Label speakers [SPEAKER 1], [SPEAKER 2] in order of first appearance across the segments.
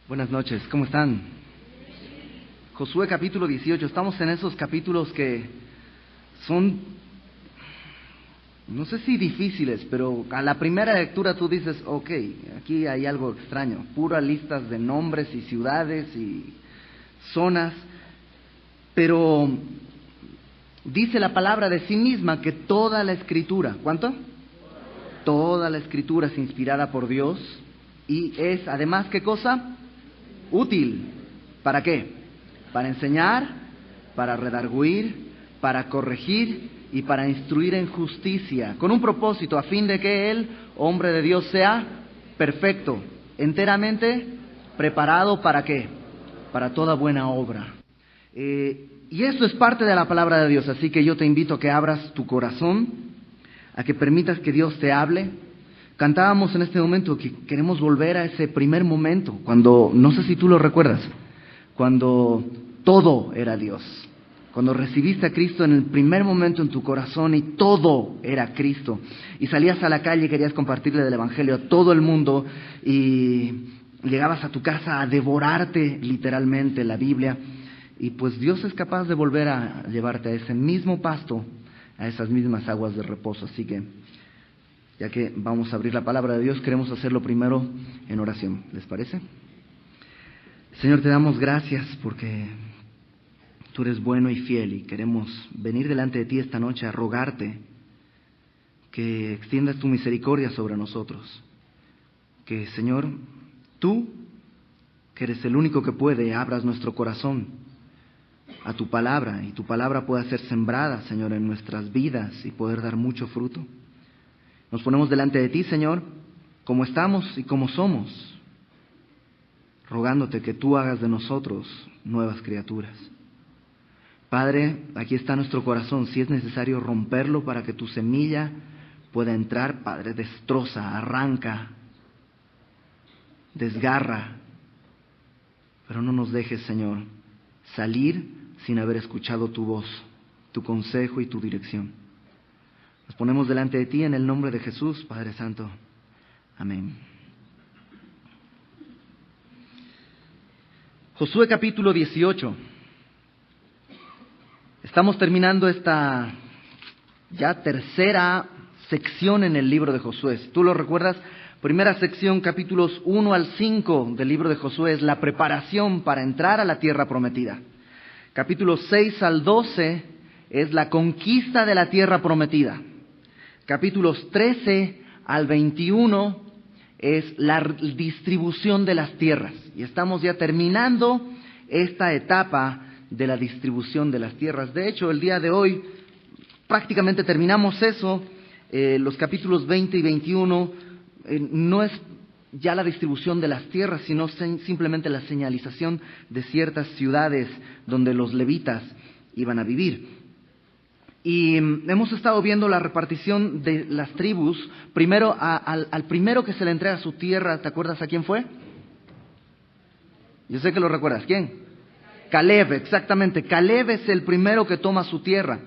[SPEAKER 1] Buenas noches, ¿cómo están? Josué capítulo 18, estamos en esos capítulos que son, no sé si difíciles, pero a la primera lectura tú dices, ok, aquí hay algo extraño, puras listas de nombres y ciudades y zonas, pero dice la palabra de sí misma que toda la escritura, ¿cuánto? Toda la escritura es inspirada por Dios y es además, ¿qué cosa? Útil. ¿Para qué? Para enseñar, para redarguir, para corregir y para instruir en justicia, con un propósito, a fin de que el hombre de Dios sea perfecto, enteramente preparado ¿para qué? Para toda buena obra. Y esto es parte de la palabra de Dios, así que yo te invito a que abras tu corazón, a que permitas que Dios te hable. Cantábamos en este momento que queremos volver a ese primer momento, cuando, no sé si tú lo recuerdas, cuando todo era Dios, cuando recibiste a Cristo en el primer momento en tu corazón y todo era Cristo, y salías a la calle y querías compartirle del Evangelio a todo el mundo, y llegabas a tu casa a devorarte literalmente la Biblia, y pues Dios es capaz de volver a llevarte a ese mismo pasto, a esas mismas aguas de reposo. Así que, ya que vamos a abrir la palabra de Dios, queremos hacerlo primero en oración. ¿Les parece? Señor, te damos gracias porque tú eres bueno y fiel y queremos venir delante de ti esta noche a rogarte que extiendas tu misericordia sobre nosotros. Que, Señor, tú, que eres el único que puede, abras nuestro corazón a tu palabra y tu palabra pueda ser sembrada, Señor, en nuestras vidas y poder dar mucho fruto. Nos ponemos delante de ti, Señor, como estamos y como somos, rogándote que tú hagas de nosotros nuevas criaturas. Padre, aquí está nuestro corazón, si es necesario romperlo para que tu semilla pueda entrar, Padre, destroza, arranca, desgarra, pero no nos dejes, Señor, salir sin haber escuchado tu voz, tu consejo y tu dirección. Nos ponemos delante de ti en el nombre de Jesús, Padre Santo. Amén. Josué capítulo 18. Estamos terminando esta ya tercera sección en el libro de Josué. Si tú lo recuerdas, primera sección, capítulos 1 al 5 del libro de Josué es la preparación para entrar a la tierra prometida. Capítulos 6 al 12 es la conquista de la tierra prometida. Capítulos 13 al 21 es la distribución de las tierras. Y estamos ya terminando esta etapa de la distribución de las tierras. De hecho, el día de hoy prácticamente terminamos eso. Los capítulos 20 y 21 no es ya la distribución de las tierras, sino simplemente la señalización de ciertas ciudades donde los levitas iban a vivir. Y hemos estado viendo la repartición de las tribus. Primero, al primero que se le entrega su tierra, ¿te acuerdas a quién fue? Yo sé que lo recuerdas. ¿Quién? Caleb, exactamente. Caleb es el primero que toma su tierra.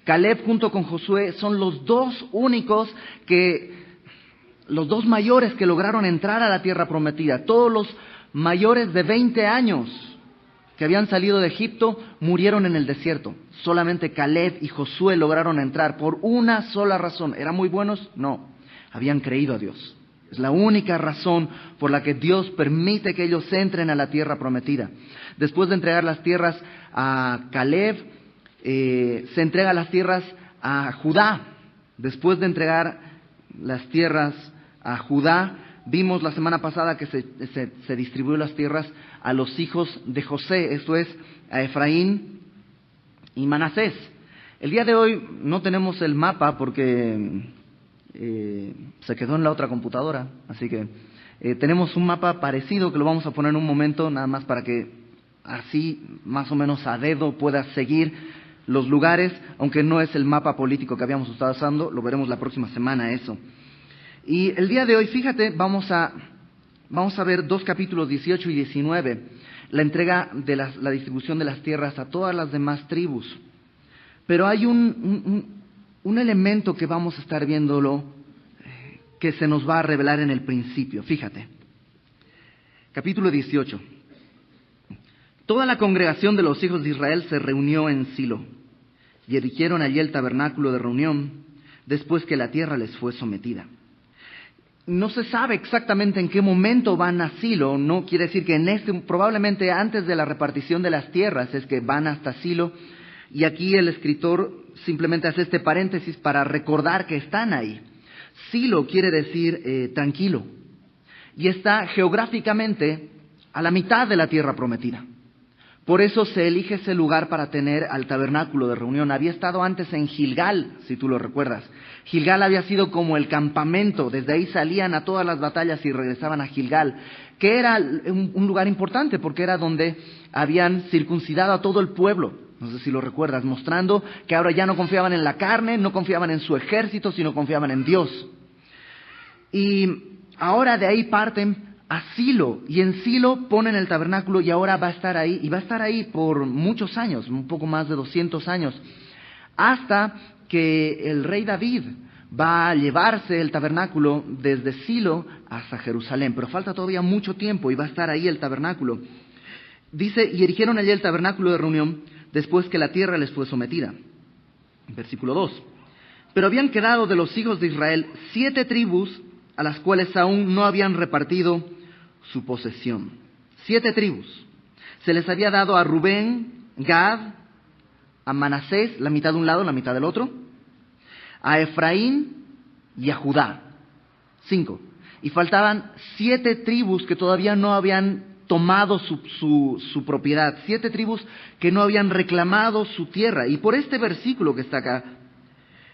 [SPEAKER 1] Caleb junto con Josué son los dos únicos los dos mayores que lograron entrar a la tierra prometida. Todos los mayores de 20 años que habían salido de Egipto murieron en el desierto. Solamente Caleb y Josué lograron entrar por una sola razón. ¿Eran muy buenos? No, habían creído a Dios. Es la única razón por la que Dios permite que ellos entren a la tierra prometida. Después de entregar las tierras a Caleb, se entrega las tierras a Judá. Después de entregar las tierras a Judá, vimos la semana pasada que se distribuyó las tierras a los hijos de José, esto es, a Efraín y Manasés. El día de hoy no tenemos el mapa porque se quedó en la otra computadora, así que tenemos un mapa parecido que lo vamos a poner en un momento, nada más para que así más o menos a dedo puedas seguir los lugares, aunque no es el mapa político que habíamos estado usando, lo veremos la próxima semana eso. Y el día de hoy, fíjate, vamos a ver dos capítulos 18 y 19, la entrega de la distribución de las tierras a todas las demás tribus. Pero hay un elemento que vamos a estar viéndolo que se nos va a revelar en el principio. Fíjate, Capítulo 18. Toda la congregación de los hijos de Israel se reunió en Silo y erigieron allí el tabernáculo de reunión después que la tierra les fue sometida. No se sabe exactamente en qué momento van a Silo, no quiere decir que probablemente antes de la repartición de las tierras es que van hasta Silo, y aquí el escritor simplemente hace este paréntesis para recordar que están ahí. Silo quiere decir tranquilo, y está geográficamente a la mitad de la tierra prometida. Por eso se elige ese lugar para tener al tabernáculo de reunión. Había estado antes en Gilgal, si tú lo recuerdas. Gilgal había sido como el campamento, desde ahí salían a todas las batallas y regresaban a Gilgal, que era un lugar importante porque era donde habían circuncidado a todo el pueblo. No sé si lo recuerdas, mostrando que ahora ya no confiaban en la carne, no confiaban en su ejército, sino confiaban en Dios. Y ahora de ahí parten a Silo, y en Silo ponen el tabernáculo y ahora va a estar ahí, y va a estar ahí por muchos años, un poco más de 200 años, hasta que el rey David va a llevarse el tabernáculo desde Silo hasta Jerusalén, pero falta todavía mucho tiempo y va a estar ahí el tabernáculo. Dice, y erigieron allí el tabernáculo de reunión después que la tierra les fue sometida. Versículo 2. Pero habían quedado de los hijos de Israel 7 tribus a las cuales aún no habían repartido su posesión. 7 tribus. Se les había dado a Rubén, Gad, a Manasés, la mitad de un lado, la mitad del otro, a Efraín y a Judá. 5. Y faltaban 7 tribus que todavía no habían tomado su propiedad. 7 tribus que no habían reclamado su tierra. Y por este versículo que está acá,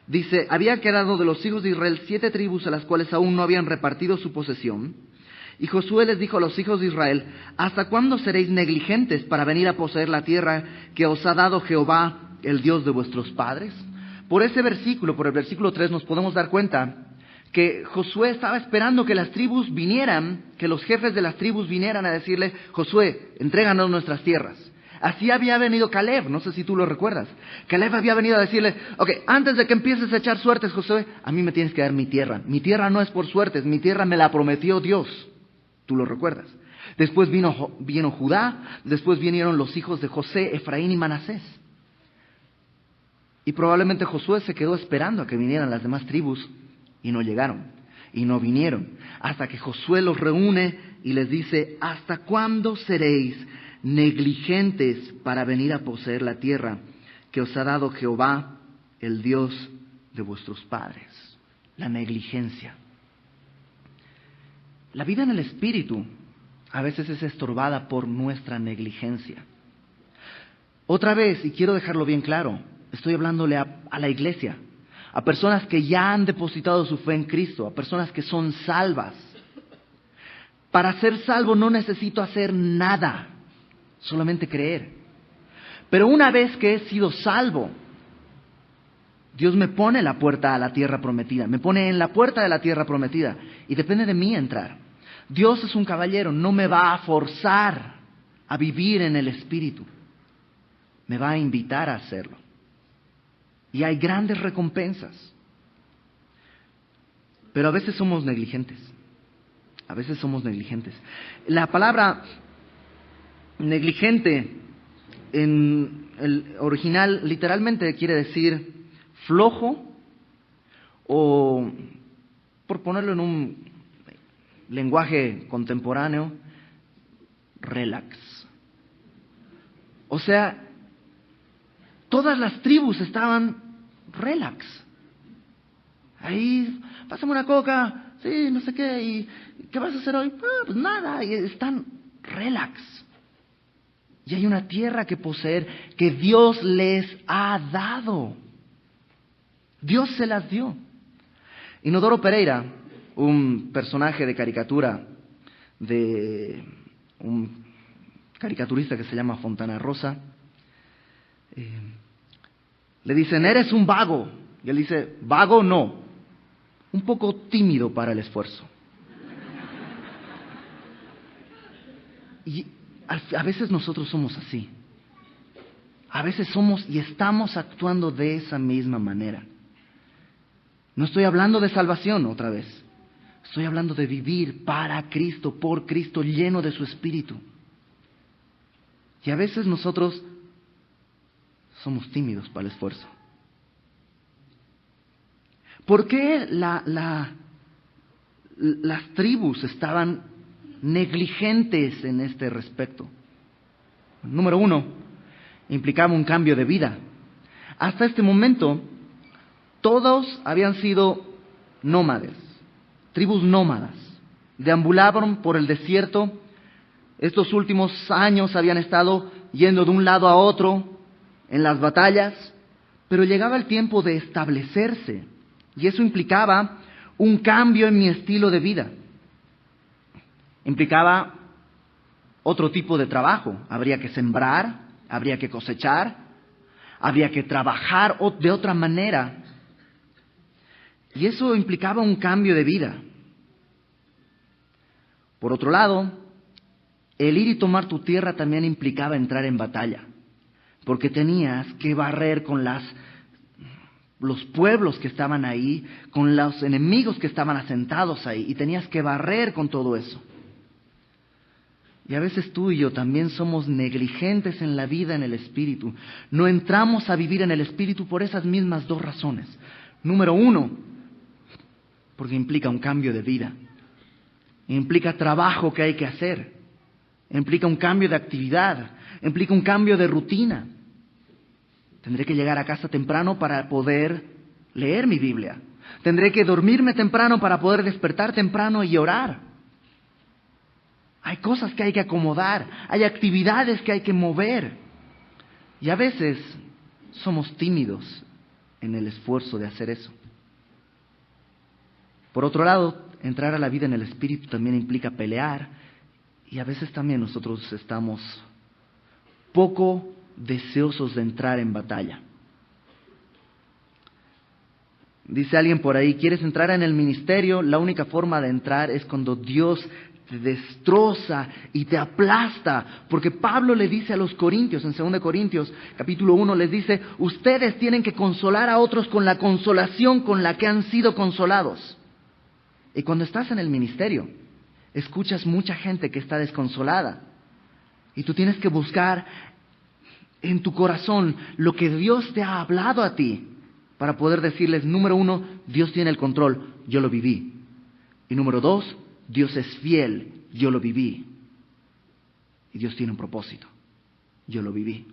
[SPEAKER 1] dice, había quedado de los hijos de Israel 7 tribus a las cuales aún no habían repartido su posesión. Y Josué les dijo a los hijos de Israel, ¿hasta cuándo seréis negligentes para venir a poseer la tierra que os ha dado Jehová, el Dios de vuestros padres? Por ese versículo, por el versículo 3, nos podemos dar cuenta que Josué estaba esperando que las tribus vinieran, que los jefes de las tribus vinieran a decirle, Josué, entréganos nuestras tierras. Así había venido Caleb, no sé si tú lo recuerdas. Caleb había venido a decirle, ok, antes de que empieces a echar suertes, Josué, a mí me tienes que dar mi tierra. Mi tierra no es por suertes, mi tierra me la prometió Dios. Tú lo recuerdas. Después vino Judá, después vinieron los hijos de José, Efraín y Manasés. Y probablemente Josué se quedó esperando a que vinieran las demás tribus y no llegaron, y no vinieron. Hasta que Josué los reúne y les dice, ¿hasta cuándo seréis negligentes para venir a poseer la tierra que os ha dado Jehová, el Dios de vuestros padres? La negligencia. La vida en el Espíritu a veces es estorbada por nuestra negligencia. Otra vez, y quiero dejarlo bien claro, estoy hablándole a la iglesia, a personas que ya han depositado su fe en Cristo, a personas que son salvas. Para ser salvo no necesito hacer nada, solamente creer. Pero una vez que he sido salvo, Dios me pone la puerta a la tierra prometida, me pone en la puerta de la tierra prometida y depende de mí entrar. Dios es un caballero, no me va a forzar a vivir en el Espíritu, me va a invitar a hacerlo. Y hay grandes recompensas. Pero a veces somos negligentes. A veces somos negligentes. La palabra negligente en el original literalmente quiere decir flojo o, por ponerlo en un lenguaje contemporáneo, relax. O sea, todas las tribus estaban relax. Ahí, pásame una coca, sí, no sé qué, y ¿qué vas a hacer hoy? Pues nada, y están relax. Y hay una tierra que poseer que Dios les ha dado. Dios se las dio. Inodoro Pereira, un personaje de caricatura de un caricaturista que se llama Fontana Rosa, le dicen, eres un vago. Y él dice, vago no, un poco tímido para el esfuerzo. Y a veces nosotros somos así. A veces somos y estamos actuando de esa misma manera. No estoy hablando de salvación otra vez. Estoy hablando de vivir para Cristo, por Cristo, lleno de su Espíritu. Y a veces nosotros somos tímidos para el esfuerzo. ¿Por qué las tribus estaban negligentes en este respecto? Número 1, implicaba un cambio de vida. Hasta este momento, todos habían sido nómades, tribus nómadas. Deambulaban por el desierto. Estos últimos años habían estado yendo de un lado a otro en las batallas, pero llegaba el tiempo de establecerse, y eso implicaba un cambio en mi estilo de vida. Implicaba otro tipo de trabajo. Habría que sembrar, habría que cosechar, habría que trabajar de otra manera. Y eso implicaba un cambio de vida. Por otro lado, el ir y tomar tu tierra también implicaba entrar en batalla, porque tenías que barrer con los pueblos que estaban ahí, con los enemigos que estaban asentados ahí, y tenías que barrer con todo eso. Y a veces tú y yo también somos negligentes en la vida en el Espíritu. No entramos a vivir en el Espíritu por esas mismas dos razones. Número 1, porque implica un cambio de vida. Implica trabajo que hay que hacer. Implica un cambio de actividad. Implica un cambio de rutina. Tendré que llegar a casa temprano para poder leer mi Biblia. Tendré que dormirme temprano para poder despertar temprano y orar. Hay cosas que hay que acomodar, hay actividades que hay que mover. Y a veces somos tímidos en el esfuerzo de hacer eso. Por otro lado, entrar a la vida en el Espíritu también implica pelear. Y a veces también nosotros estamos poco deseosos de entrar en batalla. Dice alguien por ahí, ¿quieres entrar en el ministerio? La única forma de entrar es cuando Dios te destroza y te aplasta, porque Pablo le dice a los corintios, en 2 Corintios capítulo 1, les dice, ustedes tienen que consolar a otros con la consolación con la que han sido consolados. Y cuando estás en el ministerio, escuchas mucha gente que está desconsolada, y tú tienes que buscar en tu corazón lo que Dios te ha hablado a ti, para poder decirles, número 1, Dios tiene el control, yo lo viví. Y número 2, Dios es fiel, yo lo viví. Y Dios tiene un propósito, yo lo viví.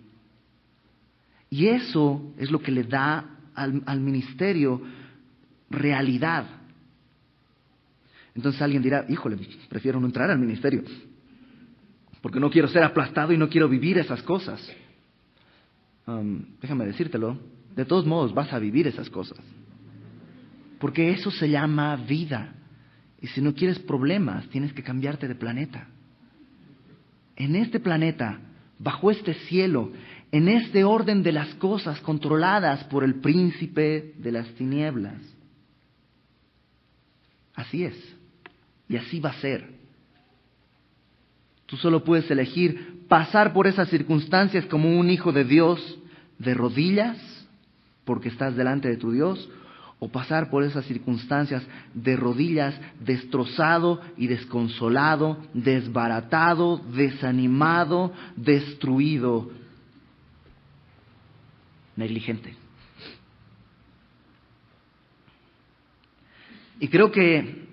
[SPEAKER 1] Y eso es lo que le da al ministerio realidad. Entonces alguien dirá, híjole, prefiero no entrar al ministerio, porque no quiero ser aplastado y no quiero vivir esas cosas. Déjame decírtelo, de todos modos vas a vivir esas cosas, porque eso se llama vida. Y si no quieres problemas, tienes que cambiarte de planeta. En este planeta, bajo este cielo, en este orden de las cosas controladas por el príncipe de las tinieblas. Así es, y así va a ser. Tú solo puedes elegir pasar por esas circunstancias como un hijo de Dios de rodillas, porque estás delante de tu Dios, o pasar por esas circunstancias de rodillas, destrozado y desconsolado, desbaratado, desanimado, destruido, negligente. Y creo que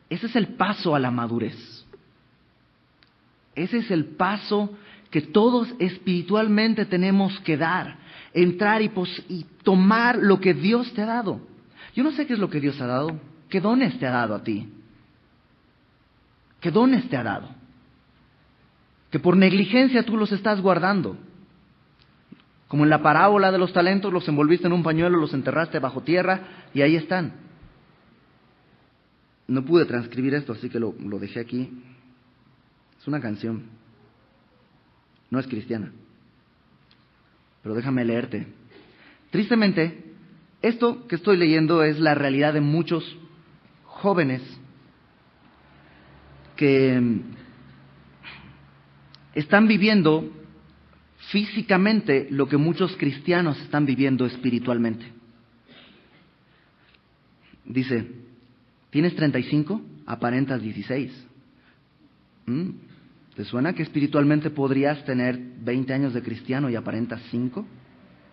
[SPEAKER 1] ese es el paso a la madurez. Ese es el paso que todos espiritualmente tenemos que dar. Entrar y tomar lo que Dios te ha dado. Yo no sé qué es lo que Dios ha dado. ¿Qué dones te ha dado a ti? ¿Qué dones te ha dado? Que por negligencia tú los estás guardando. Como en la parábola de los talentos, los envolviste en un pañuelo, los enterraste bajo tierra y ahí están. No pude transcribir esto, así que lo dejé aquí. Es una canción. No es cristiana. Pero déjame leerte. Tristemente, esto que estoy leyendo es la realidad de muchos jóvenes que están viviendo físicamente lo que muchos cristianos están viviendo espiritualmente. Dice, Tienes 35, aparentas 16. ¿Te suena que espiritualmente podrías tener 20 años de cristiano y aparentas 5,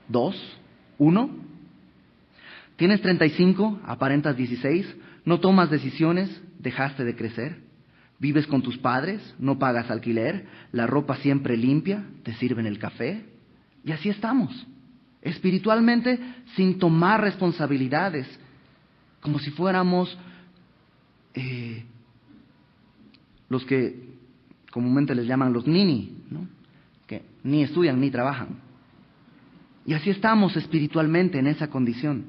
[SPEAKER 1] 2, 1? Tienes 35, aparentas 16, no tomas decisiones, dejaste de crecer, vives con tus padres, no pagas alquiler, la ropa siempre limpia, te sirven el café, y así estamos, espiritualmente sin tomar responsabilidades, como si fuéramos los que comúnmente les llaman los nini, ¿no? Que ni estudian ni trabajan. Y así estamos espiritualmente en esa condición.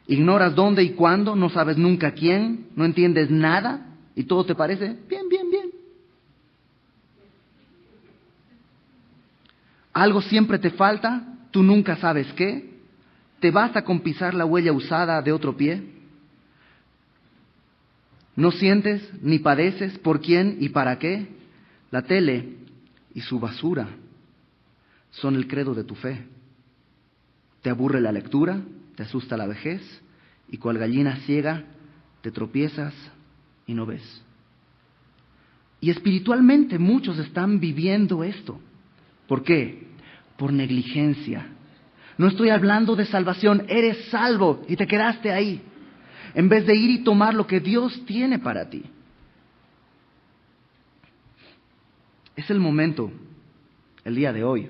[SPEAKER 1] Ignoras dónde y cuándo, no sabes nunca quién, no entiendes nada y todo te parece bien, bien, bien. Algo siempre te falta, tú nunca sabes qué, te basta con pisar la huella usada de otro pie. No sientes ni padeces por quién y para qué. La tele y su basura son el credo de tu fe. Te aburre la lectura, te asusta la vejez, y cual gallina ciega te tropiezas y no ves. Y espiritualmente muchos están viviendo esto. ¿Por qué? Por negligencia. No estoy hablando de salvación, eres salvo y te quedaste ahí, en vez de ir y tomar lo que Dios tiene para ti. Es el momento, el día de hoy,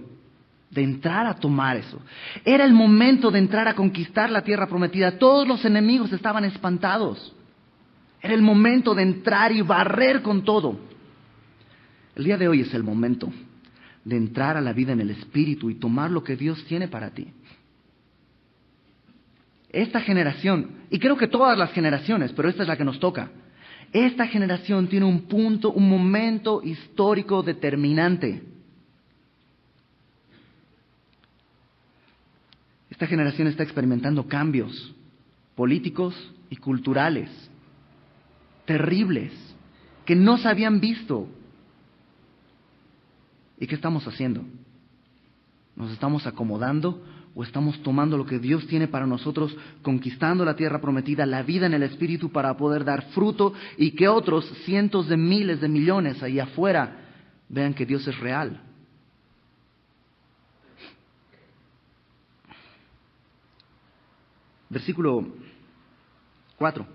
[SPEAKER 1] de entrar a tomar eso. Era el momento de entrar a conquistar la tierra prometida. Todos los enemigos estaban espantados. Era el momento de entrar y barrer con todo. El día de hoy es el momento de entrar a la vida en el Espíritu y tomar lo que Dios tiene para ti. Esta generación, y creo que todas las generaciones, pero esta es la que nos toca, esta generación tiene un punto, un momento histórico determinante. Esta generación está experimentando cambios políticos y culturales terribles que no se habían visto. ¿Y qué estamos haciendo? ¿Nos estamos acomodando o estamos tomando lo que Dios tiene para nosotros, conquistando la tierra prometida, la vida en el Espíritu para poder dar fruto y que otros cientos de miles de millones ahí afuera vean que Dios es real? Versículo 4.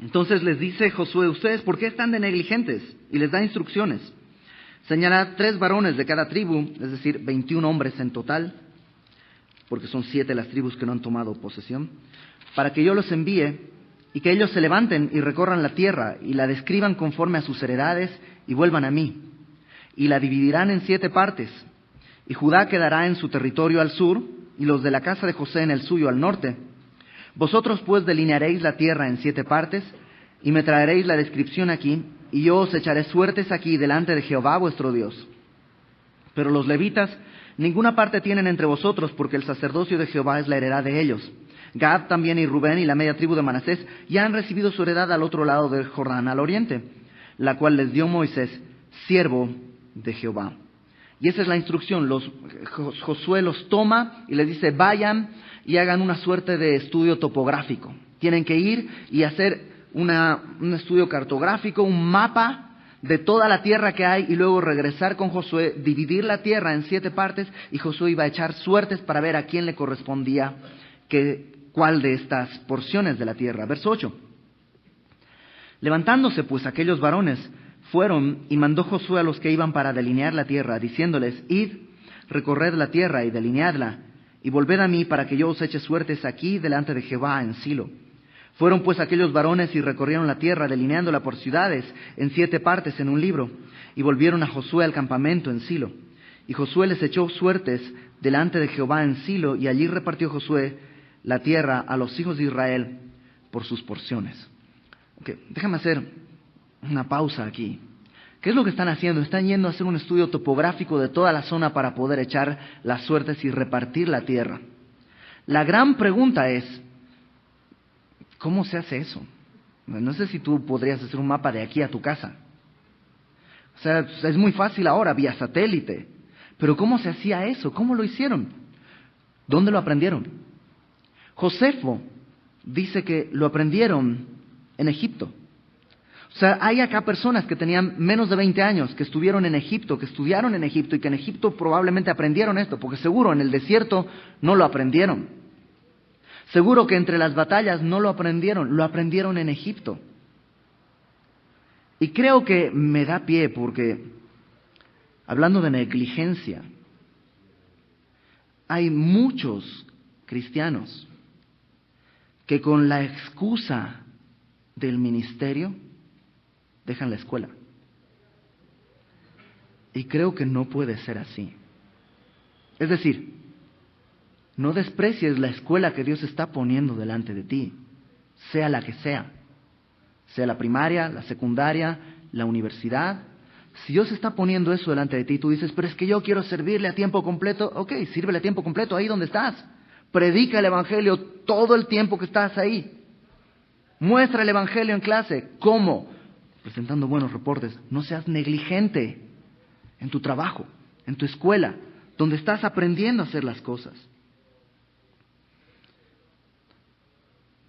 [SPEAKER 1] Entonces les dice Josué: ¿ustedes por qué están de negligentes? Y les da instrucciones. Señala 3 varones de cada tribu, es decir, 21 hombres en total, porque son 7 las tribus que no han tomado posesión, para que yo los envíe y que ellos se levanten y recorran la tierra y la describan conforme a sus heredades y vuelvan a mí. Y la dividirán en 7 partes. Y Judá quedará en su territorio al sur y los de la casa de José en el suyo al norte. Vosotros pues delinearéis la tierra en 7 partes y me traeréis la descripción aquí, y yo os echaré suertes aquí delante de Jehová vuestro Dios. Pero los levitas ninguna parte tienen entre vosotros, porque el sacerdocio de Jehová es la heredad de ellos. Gad también y Rubén y la media tribu de Manasés ya han recibido su heredad al otro lado del Jordán, al oriente, la cual les dio Moisés, siervo de Jehová. Y esa es la instrucción. Josué los toma y les dice: vayan y hagan una suerte de estudio topográfico. Tienen que ir y hacer un estudio cartográfico, un mapa de toda la tierra que hay, y luego regresar con Josué, dividir la tierra en 7 partes, y Josué iba a echar suertes para ver a quién le correspondía cuál de estas porciones de la tierra. Verso 8. Levantándose pues aquellos varones, fueron y mandó Josué a los que iban para delinear la tierra, diciéndoles: id, recorred la tierra y delineadla, y volved a mí para que yo os eche suertes aquí delante de Jehová en Silo. Fueron pues aquellos varones y recorrieron la tierra, delineándola por ciudades en 7 partes en un libro, y volvieron a Josué al campamento en Silo. Y Josué les echó suertes delante de Jehová en Silo, y allí repartió Josué la tierra a los hijos de Israel por sus porciones. Okay, déjame hacer una pausa aquí. ¿Qué es lo que están haciendo? Están yendo a hacer un estudio topográfico de toda la zona para poder echar las suertes y repartir la tierra. La gran pregunta es: ¿cómo se hace eso? No sé si tú podrías hacer un mapa de aquí a tu casa. O sea, es muy fácil ahora, vía satélite. Pero ¿cómo se hacía eso? ¿Cómo lo hicieron? ¿Dónde lo aprendieron? Josefo dice que lo aprendieron en Egipto. O sea, hay acá personas que tenían menos de 20 años, que estuvieron en Egipto, que estudiaron en Egipto y que en Egipto probablemente aprendieron esto, porque seguro en el desierto no lo aprendieron. Seguro que entre las batallas no lo aprendieron en Egipto. Y creo que me da pie porque, hablando de negligencia, hay muchos cristianos que con la excusa del ministerio dejan la escuela. Y creo que no puede ser así. Es decir, no desprecies la escuela que Dios está poniendo delante de ti, sea la que sea la primaria, la secundaria, la universidad. Si Dios está poniendo eso delante de ti, tú dices, pero es que yo quiero servirle a tiempo completo. Ok, sírvele a tiempo completo ahí donde estás. Predica el Evangelio todo el tiempo que estás ahí. Muestra el Evangelio en clase. ¿Cómo? Presentando buenos reportes. No seas negligente en tu trabajo, en tu escuela, donde estás aprendiendo a hacer las cosas.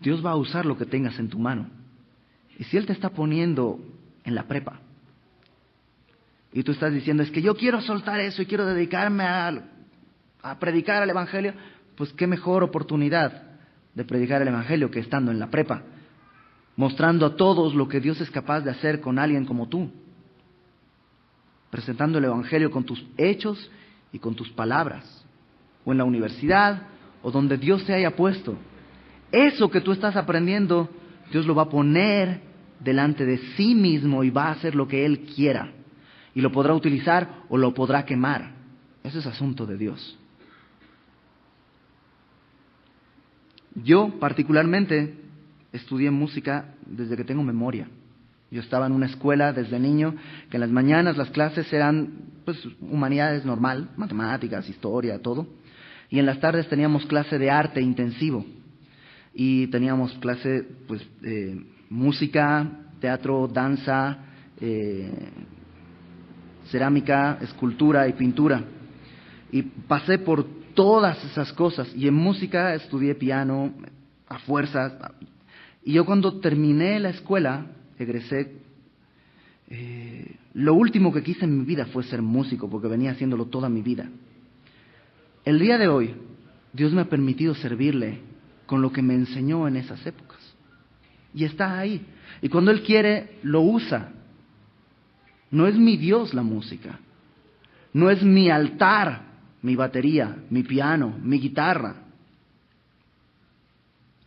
[SPEAKER 1] Dios va a usar lo que tengas en tu mano. Y si Él te está poniendo en la prepa, y tú estás diciendo, es que yo quiero soltar eso y quiero dedicarme a predicar el Evangelio, pues qué mejor oportunidad de predicar el Evangelio que estando en la prepa, mostrando a todos lo que Dios es capaz de hacer con alguien como tú, presentando el Evangelio con tus hechos y con tus palabras, o en la universidad, o donde Dios te haya puesto. Eso que tú estás aprendiendo, Dios lo va a poner delante de sí mismo y va a hacer lo que Él quiera. Y lo podrá utilizar o lo podrá quemar. Eso es asunto de Dios. Yo particularmente estudié música desde que tengo memoria. Yo estaba en una escuela desde niño, que en las mañanas las clases eran pues humanidades normal, matemáticas, historia, todo. Y en las tardes teníamos clase de arte intensivo. Y teníamos clase pues música, teatro, danza, cerámica, escultura y pintura. Y pasé por todas esas cosas. Y en música estudié piano a fuerzas. Y yo cuando terminé la escuela, egresé, lo último que quise en mi vida fue ser músico, porque venía haciéndolo toda mi vida. El día de hoy, Dios me ha permitido servirle con lo que me enseñó en esas épocas. Y está ahí. Y cuando Él quiere, lo usa. No es mi Dios la música. No es mi altar, mi batería, mi piano, mi guitarra.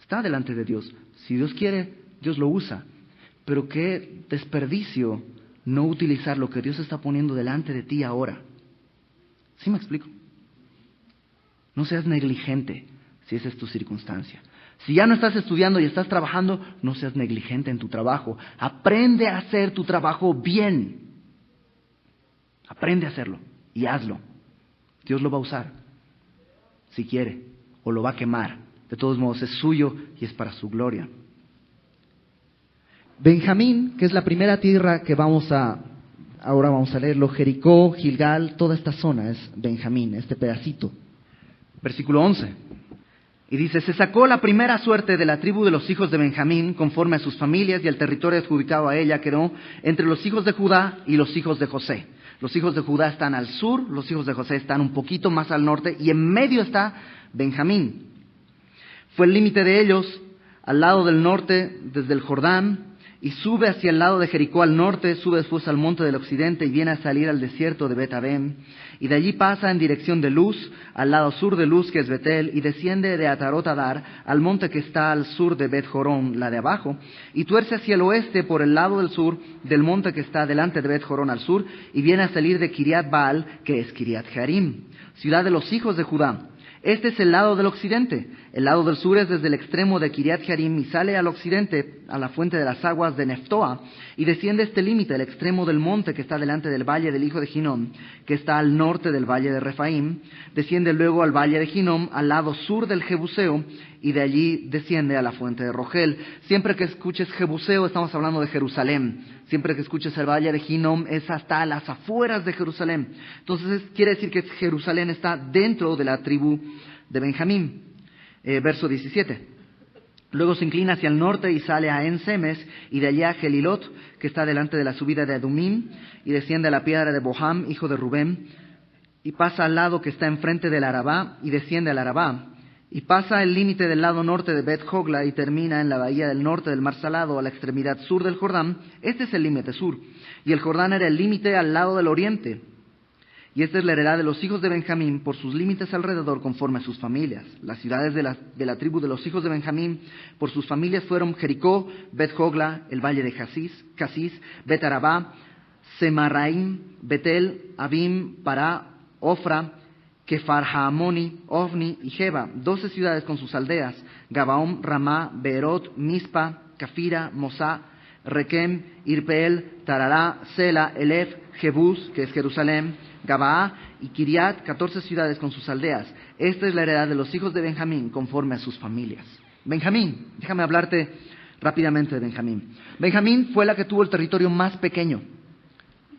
[SPEAKER 1] Está delante de Dios. Si Dios quiere, Dios lo usa. Pero qué desperdicio no utilizar lo que Dios está poniendo delante de ti ahora. ¿Sí me explico? No seas negligente si esa es tu circunstancia. Si ya no estás estudiando y estás trabajando, no seas negligente en tu trabajo. Aprende a hacer tu trabajo bien. Aprende a hacerlo y hazlo. Dios lo va a usar, si quiere, o lo va a quemar. De todos modos, es suyo y es para su gloria. Benjamín, que es la primera tierra que ahora vamos a leerlo, Jericó, Gilgal, toda esta zona es Benjamín, este pedacito. Versículo 11. Y dice, se sacó la primera suerte de la tribu de los hijos de Benjamín, conforme a sus familias, y el territorio adjudicado a ella quedó entre los hijos de Judá y los hijos de José. Los hijos de Judá están al sur, los hijos de José están un poquito más al norte, y en medio está Benjamín. Fue el límite de ellos al lado del norte, desde el Jordán, y sube hacia el lado de Jericó al norte, sube después al monte del occidente y viene a salir al desierto de Bet-Avén. Y de allí pasa en dirección de Luz, al lado sur de Luz, que es Betel, y desciende de Atarot Adar al monte que está al sur de Bet-Jorón, la de abajo, y tuerce hacia el oeste por el lado del sur del monte que está delante de Bet-Jorón al sur, y viene a salir de Kiriat Baal, que es Kiriat Jearim, ciudad de los hijos de Judá. Este es el lado del occidente. El lado del sur es desde el extremo de Kiriat Jearim y sale al occidente a la fuente de las aguas de Neftoa y desciende este límite, el extremo del monte que está delante del valle del hijo de Hinnom, que está al norte del valle de Refaim. Desciende luego al valle de Hinnom, al lado sur del Jebuseo, y de allí desciende a la fuente de Rogel. Siempre que escuches Jebuseo estamos hablando de Jerusalén. Siempre que escuches el valle de Hinnom es hasta las afueras de Jerusalén. Entonces quiere decir que Jerusalén está dentro de la tribu de Benjamín. Verso 17. Luego se inclina hacia el norte y sale a En-Semes, y de allá a Gelilot, que está delante de la subida de Adumim, y desciende a la piedra de Boham, hijo de Rubén, y pasa al lado que está enfrente del Arabá, y desciende al Arabá, y pasa el límite del lado norte de Bet-Hogla, y termina en la bahía del norte del Mar Salado, a la extremidad sur del Jordán. Este es el límite sur, y el Jordán era el límite al lado del oriente. Y esta es la heredad de los hijos de Benjamín por sus límites alrededor conforme a sus familias. Las ciudades de la tribu de los hijos de Benjamín por sus familias fueron Jericó, Bet-Hogla, el valle de Casís, Bet-Arabá, Semarraim, Betel, Abim, Pará, Ofra, Kefarhamoni, Ovni y Jeba, 12 ciudades con sus aldeas, Gabaón, Ramá, Beerot, Mispa, Cafira, Mosá, Requem, Irpeel, Tarará, Sela, Elef, Jebús, que es Jerusalén, Gabaá y Kiriat, 14 ciudades con sus aldeas. Esta es la heredad de los hijos de Benjamín conforme a sus familias. Benjamín, déjame hablarte rápidamente de Benjamín. Benjamín fue la que tuvo el territorio más pequeño,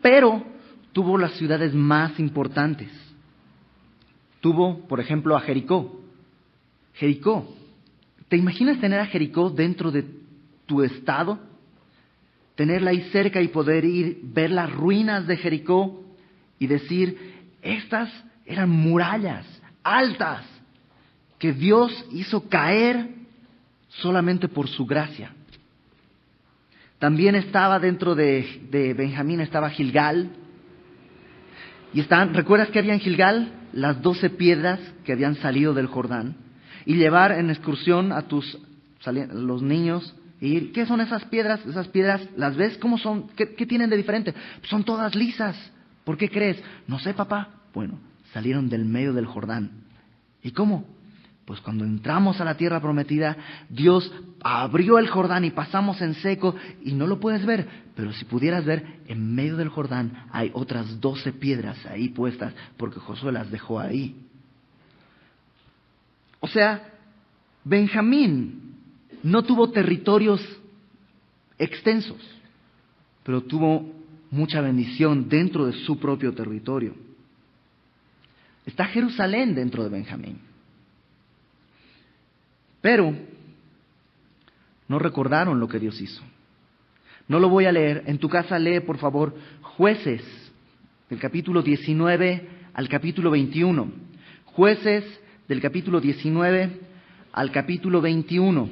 [SPEAKER 1] pero tuvo las ciudades más importantes. Tuvo, por ejemplo, a Jericó. Jericó. ¿Te imaginas tener a Jericó dentro de tu estado? Tenerla ahí cerca y poder ir, ver las ruinas de Jericó y decir, estas eran murallas altas que Dios hizo caer solamente por su gracia. También estaba dentro de Benjamín, estaba Gilgal. Y ¿recuerdas que había en Gilgal? Las 12 piedras que habían salido del Jordán. Y llevar en excursión a los niños. ¿Y qué son esas piedras? Esas piedras, ¿las ves? ¿Cómo son? ¿Qué tienen de diferente? Son todas lisas. ¿Por qué crees? No sé, papá. Bueno, salieron del medio del Jordán. ¿Y cómo? Pues cuando entramos a la tierra prometida, Dios abrió el Jordán y pasamos en seco y no lo puedes ver. Pero si pudieras ver, en medio del Jordán hay otras 12 piedras ahí puestas porque Josué las dejó ahí. O sea, Benjamín no tuvo territorios extensos, pero tuvo mucha bendición dentro de su propio territorio. Está Jerusalén dentro de Benjamín. Pero no recordaron lo que Dios hizo. No lo voy a leer. En tu casa lee, por favor, Jueces, del capítulo 19 al capítulo 21. Jueces, del capítulo 19 al capítulo 21.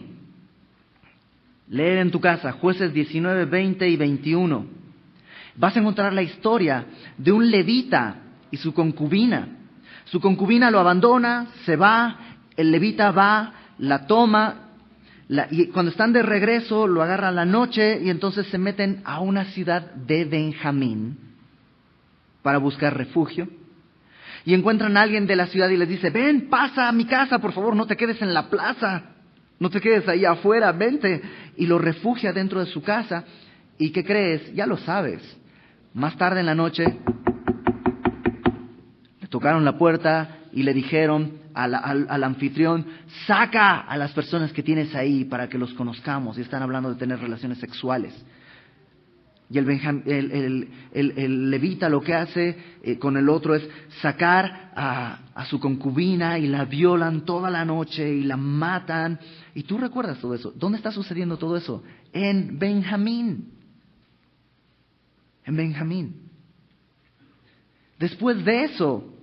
[SPEAKER 1] Leer en tu casa, Jueces 19, 20 y 21. Vas a encontrar la historia de un levita y su concubina. Su concubina lo abandona, se va, el levita va, la toma, y cuando están de regreso lo agarran la noche y entonces se meten a una ciudad de Benjamín para buscar refugio. Y encuentran a alguien de la ciudad y les dice, ven, pasa a mi casa, por favor, no te quedes en la plaza, no te quedes ahí afuera, vente. Y lo refugia dentro de su casa. ¿Y qué crees? Ya lo sabes. Más tarde en la noche le tocaron la puerta y le dijeron al anfitrión, saca a las personas que tienes ahí para que los conozcamos. Y están hablando de tener relaciones sexuales. Y el levita lo que hace con el otro es sacar a su concubina y la violan toda la noche y la matan. Y tú recuerdas todo eso. ¿Dónde está sucediendo todo eso? En Benjamín. En Benjamín. Después de eso,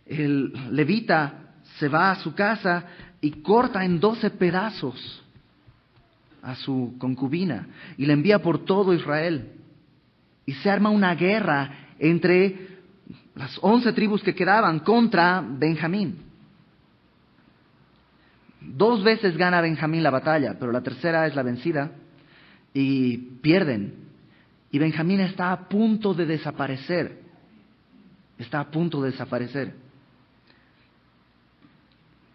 [SPEAKER 1] el levita se va a su casa y corta en 12 pedazos a su concubina y la envía por todo Israel. Y se arma una guerra entre las 11 tribus que quedaban contra Benjamín. 2 veces gana Benjamín la batalla, pero la tercera es la vencida y pierden. Y Benjamín está a punto de desaparecer. Está a punto de desaparecer.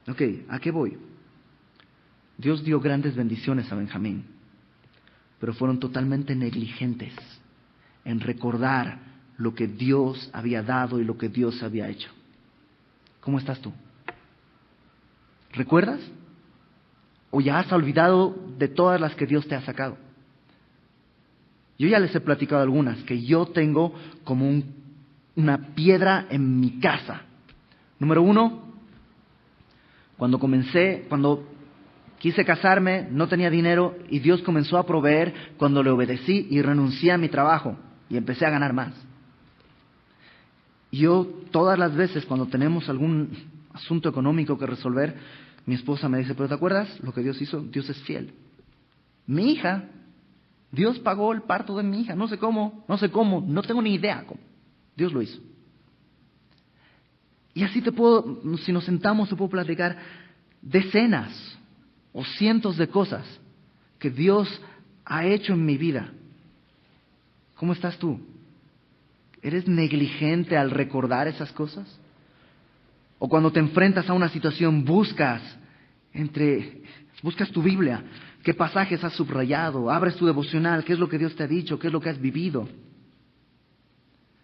[SPEAKER 1] Ok, ¿a qué voy? Dios dio grandes bendiciones a Benjamín, pero fueron totalmente negligentes en recordar lo que Dios había dado y lo que Dios había hecho. ¿Cómo estás tú? ¿Recuerdas? ¿O ya has olvidado de todas las que Dios te ha sacado? Yo ya les he platicado algunas, que yo tengo como una piedra en mi casa. Número 1, Cuando quise casarme, no tenía dinero y Dios comenzó a proveer cuando le obedecí y renuncié a mi trabajo y empecé a ganar más. Yo, todas las veces cuando tenemos algún asunto económico que resolver, mi esposa me dice, ¿pero te acuerdas lo que Dios hizo? Dios es fiel. Mi hija, Dios pagó el parto de mi hija, no sé cómo, no tengo ni idea cómo. Dios lo hizo. Y así si nos sentamos, te puedo platicar decenas o cientos de cosas que Dios ha hecho en mi vida. ¿Cómo estás tú? ¿Eres negligente al recordar esas cosas? O cuando te enfrentas a una situación, buscas tu Biblia, qué pasajes has subrayado, abres tu devocional, qué es lo que Dios te ha dicho, qué es lo que has vivido.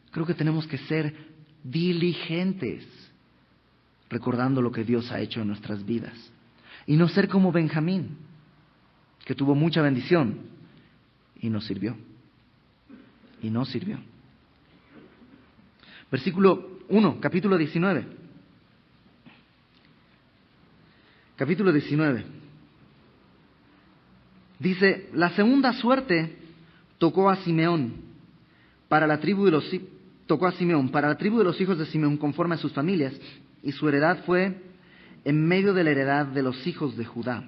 [SPEAKER 1] Creo que tenemos que ser diligentes recordando lo que Dios ha hecho en nuestras vidas. Y no ser como Benjamín, que tuvo mucha bendición y no sirvió. Y no sirvió. Versículo 1, capítulo 19. Capítulo 19. Dice, la segunda suerte tocó a Simeón para la tribu de los hijos de Simeón conforme a sus familias, y su heredad fue en medio de la heredad de los hijos de Judá.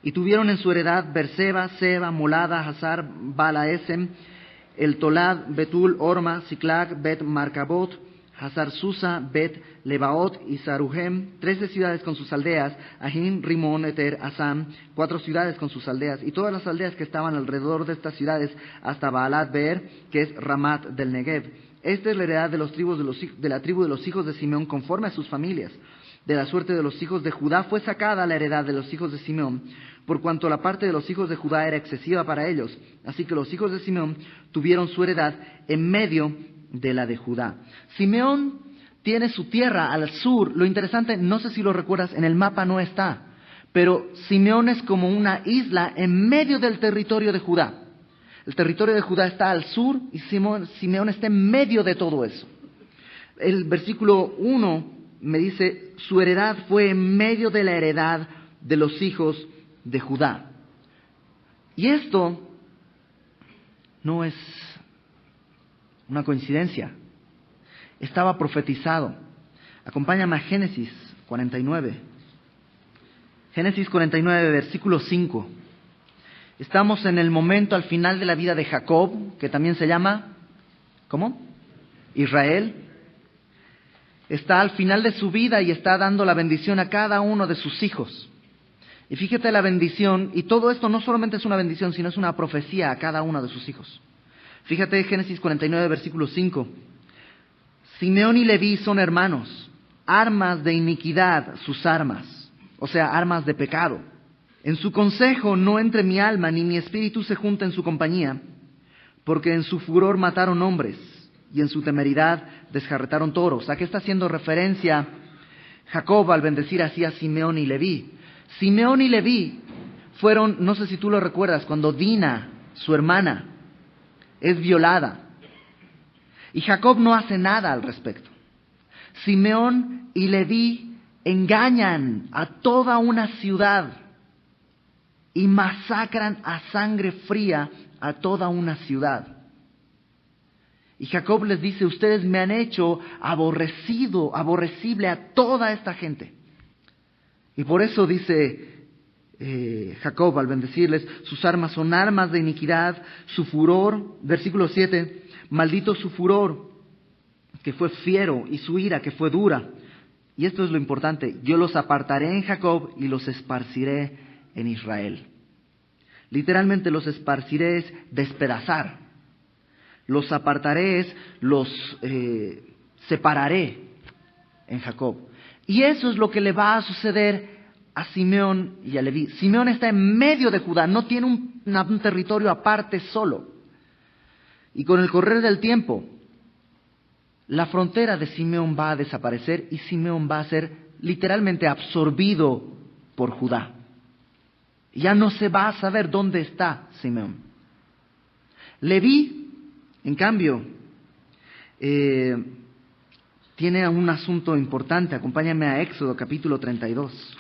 [SPEAKER 1] Y tuvieron en su heredad Berseba, Seba, Molada, Hazar, Balaesem, El Tolad, Betul, Orma, Siclag, Bet Marcabot, Hazar Susa, Bet Lebaot y Saruhem, 13 ciudades con sus aldeas, Ahim, Rimón, Eter, Asam, 4 ciudades con sus aldeas, y todas las aldeas que estaban alrededor de estas ciudades, hasta Baalat Beer, que es Ramat del Negev. Esta es la heredad de la tribu de los hijos de Simeón conforme a sus familias. De la suerte de los hijos de Judá fue sacada la heredad de los hijos de Simeón, por cuanto la parte de los hijos de Judá era excesiva para ellos. Así que los hijos de Simeón tuvieron su heredad en medio de la de Judá. Simeón tiene su tierra al sur. Lo interesante, no sé si lo recuerdas, en el mapa no está, pero Simeón es como una isla en medio del territorio de Judá. El territorio de Judá está al sur y Simeón está en medio de todo eso. El versículo 1 me dice, su heredad fue en medio de la heredad de los hijos de Judá. Y esto no es una coincidencia. Estaba profetizado. Acompáñame a Génesis 49. Génesis 49, versículo 5. Estamos en el momento al final de la vida de Jacob, que también se llama, ¿cómo? Israel. Está al final de su vida y está dando la bendición a cada uno de sus hijos. Y fíjate la bendición, y todo esto no solamente es una bendición, sino es una profecía a cada uno de sus hijos. Fíjate Génesis 49, versículo 5. Simeón y Leví son hermanos, armas de iniquidad sus armas, o sea, armas de pecado. En su consejo no entre mi alma, ni mi espíritu se junta en su compañía, porque en su furor mataron hombres, y en su temeridad desjarretaron toros. ¿A qué está haciendo referencia Jacob al bendecir así a Simeón y Leví? Simeón y Leví fueron, no sé si tú lo recuerdas, cuando Dina, su hermana, es violada. Y Jacob no hace nada al respecto. Simeón y Leví engañan a toda una ciudad y masacran a sangre fría a toda una ciudad. Y Jacob les dice, ustedes me han hecho aborrecible a toda esta gente. Y por eso dice Jacob al bendecirles, sus armas son armas de iniquidad, su furor, versículo 7, maldito su furor, que fue fiero, y su ira, que fue dura. Y esto es lo importante, yo los apartaré en Jacob y los esparciré en Israel. Literalmente los esparciré es despedazar. Los apartaré es los separaré en Jacob. Y eso es lo que le va a suceder a Simeón y a Leví. Simeón está en medio de Judá, no tiene un territorio aparte solo. Y con el correr del tiempo, la frontera de Simeón va a desaparecer y Simeón va a ser literalmente absorbido por Judá. Ya no se va a saber dónde está Simeón. Leví, en cambio, tiene un asunto importante. Acompáñame a Éxodo capítulo 32.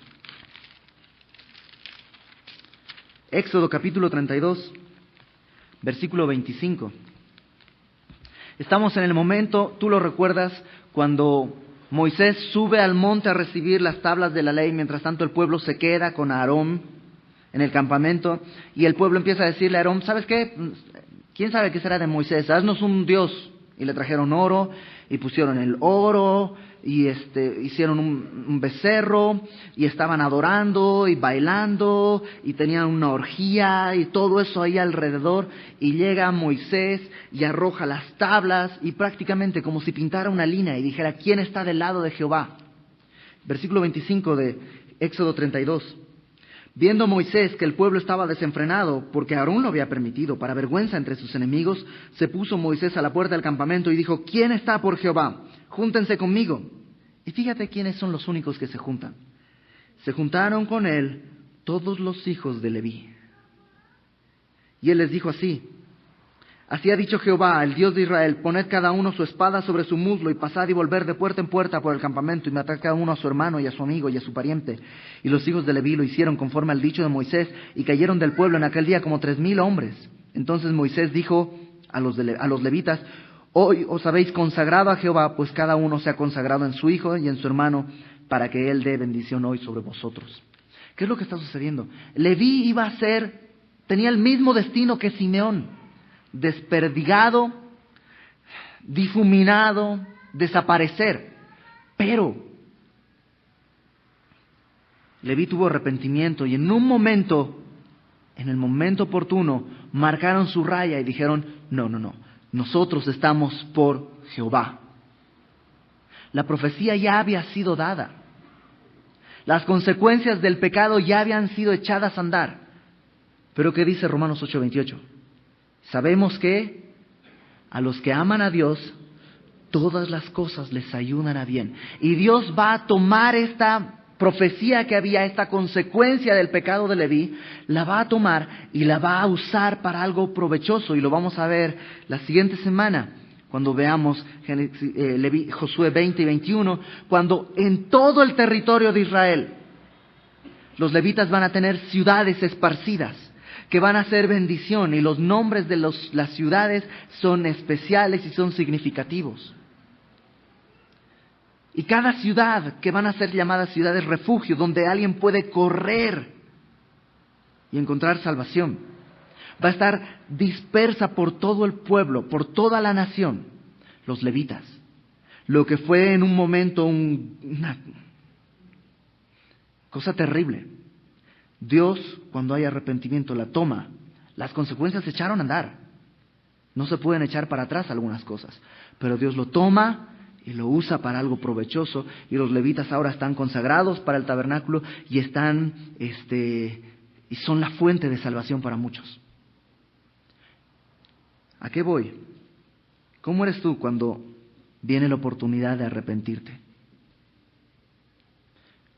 [SPEAKER 1] Éxodo capítulo 32, versículo 25. Estamos en el momento, tú lo recuerdas, cuando Moisés sube al monte a recibir las tablas de la ley, mientras tanto el pueblo se queda con Aarón en el campamento, y el pueblo empieza a decirle a Aarón, ¿sabes qué? ¿Quién sabe qué será de Moisés? Haznos un Dios. Y le trajeron oro, y pusieron el oro, y hicieron un becerro, y estaban adorando, y bailando, y tenían una orgía, y todo eso ahí alrededor, y llega Moisés, y arroja las tablas, y prácticamente como si pintara una línea, y dijera, ¿quién está del lado de Jehová? Versículo 25 de Éxodo 32. Viendo Moisés que el pueblo estaba desenfrenado, porque Aarón lo había permitido, para vergüenza entre sus enemigos, se puso Moisés a la puerta del campamento y dijo, ¿quién está por Jehová? Júntense conmigo. Y fíjate quiénes son los únicos que se juntan. Se juntaron con él todos los hijos de Leví. Y él les dijo así, así ha dicho Jehová, el Dios de Israel, poned cada uno su espada sobre su muslo y pasad y volver de puerta en puerta por el campamento y matad cada uno a su hermano y a su amigo y a su pariente. Y los hijos de Leví lo hicieron conforme al dicho de Moisés y cayeron del pueblo en aquel día como 3,000 hombres. Entonces Moisés dijo a los levitas, hoy os habéis consagrado a Jehová, pues cada uno se ha consagrado en su hijo y en su hermano para que él dé bendición hoy sobre vosotros. ¿Qué es lo que está sucediendo? Leví tenía el mismo destino que Simeón. Desperdigado, difuminado, desaparecer. Pero Leví tuvo arrepentimiento y en el momento oportuno, marcaron su raya y dijeron, no, nosotros estamos por Jehová. La profecía ya había sido dada. Las consecuencias del pecado ya habían sido echadas a andar. Pero ¿qué dice Romanos 8:28? Sabemos que a los que aman a Dios, todas las cosas les ayudan a bien. Y Dios va a tomar esta profecía que había, esta consecuencia del pecado de Leví, la va a tomar y la va a usar para algo provechoso. Y lo vamos a ver la siguiente semana, cuando veamos Josué 20 y 21, cuando en todo el territorio de Israel los levitas van a tener ciudades esparcidas, que van a ser bendición, y los nombres de las ciudades son especiales y son significativos. Y cada ciudad que van a ser llamadas ciudades refugio, donde alguien puede correr y encontrar salvación, va a estar dispersa por todo el pueblo, por toda la nación, los levitas. Lo que fue en un momento una cosa terrible. Dios, cuando hay arrepentimiento, la toma. Las consecuencias se echaron a andar. No se pueden echar para atrás algunas cosas. Pero Dios lo toma y lo usa para algo provechoso. Y los levitas ahora están consagrados para el tabernáculo y y son la fuente de salvación para muchos. ¿A qué voy? ¿Cómo eres tú cuando viene la oportunidad de arrepentirte?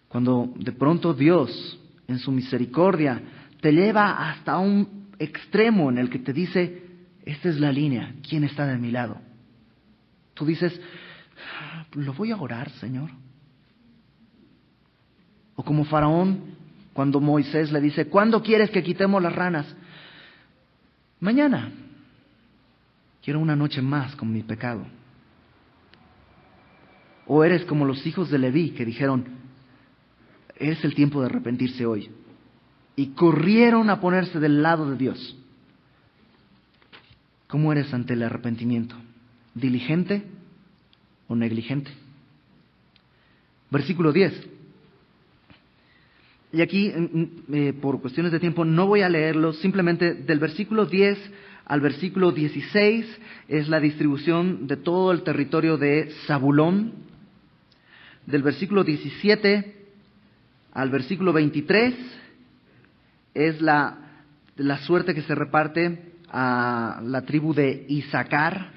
[SPEAKER 1] Cuando de pronto Dios, en su misericordia, te lleva hasta un extremo en el que te dice, esta es la línea, ¿quién está de mi lado? Tú dices, lo voy a orar, Señor. O como Faraón, cuando Moisés le dice, ¿cuándo quieres que quitemos las ranas? Mañana. Quiero una noche más con mi pecado. O eres como los hijos de Leví que dijeron, es el tiempo de arrepentirse hoy. Y corrieron a ponerse del lado de Dios. ¿Cómo eres ante el arrepentimiento? ¿Diligente o negligente? Versículo 10. Y aquí, por cuestiones de tiempo, no voy a leerlo. Simplemente del versículo 10 al versículo 16 es la distribución de todo el territorio de Zabulón. Del versículo 17 al versículo 23 es la suerte que se reparte a la tribu de Isaacar.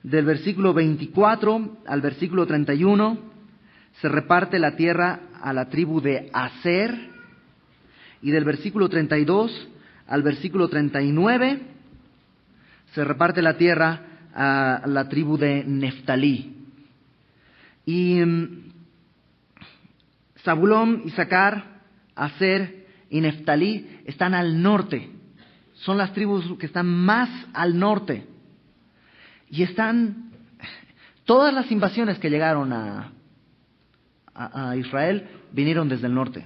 [SPEAKER 1] Del versículo 24 al versículo 31 se reparte la tierra a la tribu de Aser. Y del versículo 32 al versículo 39 se reparte la tierra a la tribu de Neftalí. Y Zabulón, Isaacar, Aser y Neftalí están al norte. Son las tribus que están más al norte. Y están todas las invasiones que llegaron a Israel vinieron desde el norte.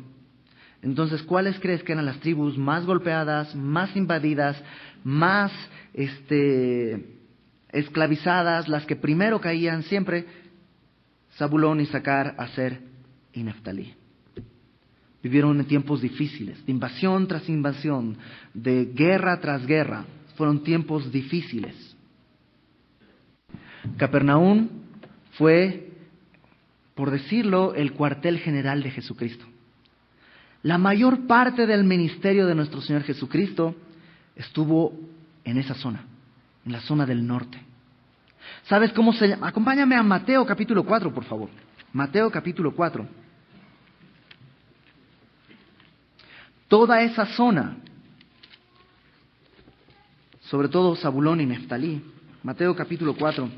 [SPEAKER 1] Entonces, ¿cuáles crees que eran las tribus más golpeadas, más invadidas, más esclavizadas, las que primero caían siempre? Zabulón, Isaacar, Aser y Neftalí. Vivieron en tiempos difíciles, de invasión tras invasión, de guerra tras guerra. Fueron tiempos difíciles. Capernaum fue, por decirlo, el cuartel general de Jesucristo. La mayor parte del ministerio de nuestro Señor Jesucristo estuvo en esa zona, en la zona del norte. ¿Sabes cómo se llama? Acompáñame a Mateo capítulo 4, por favor. Mateo capítulo 4. Toda esa zona, sobre todo Zabulón y Neftalí. Mateo capítulo 4.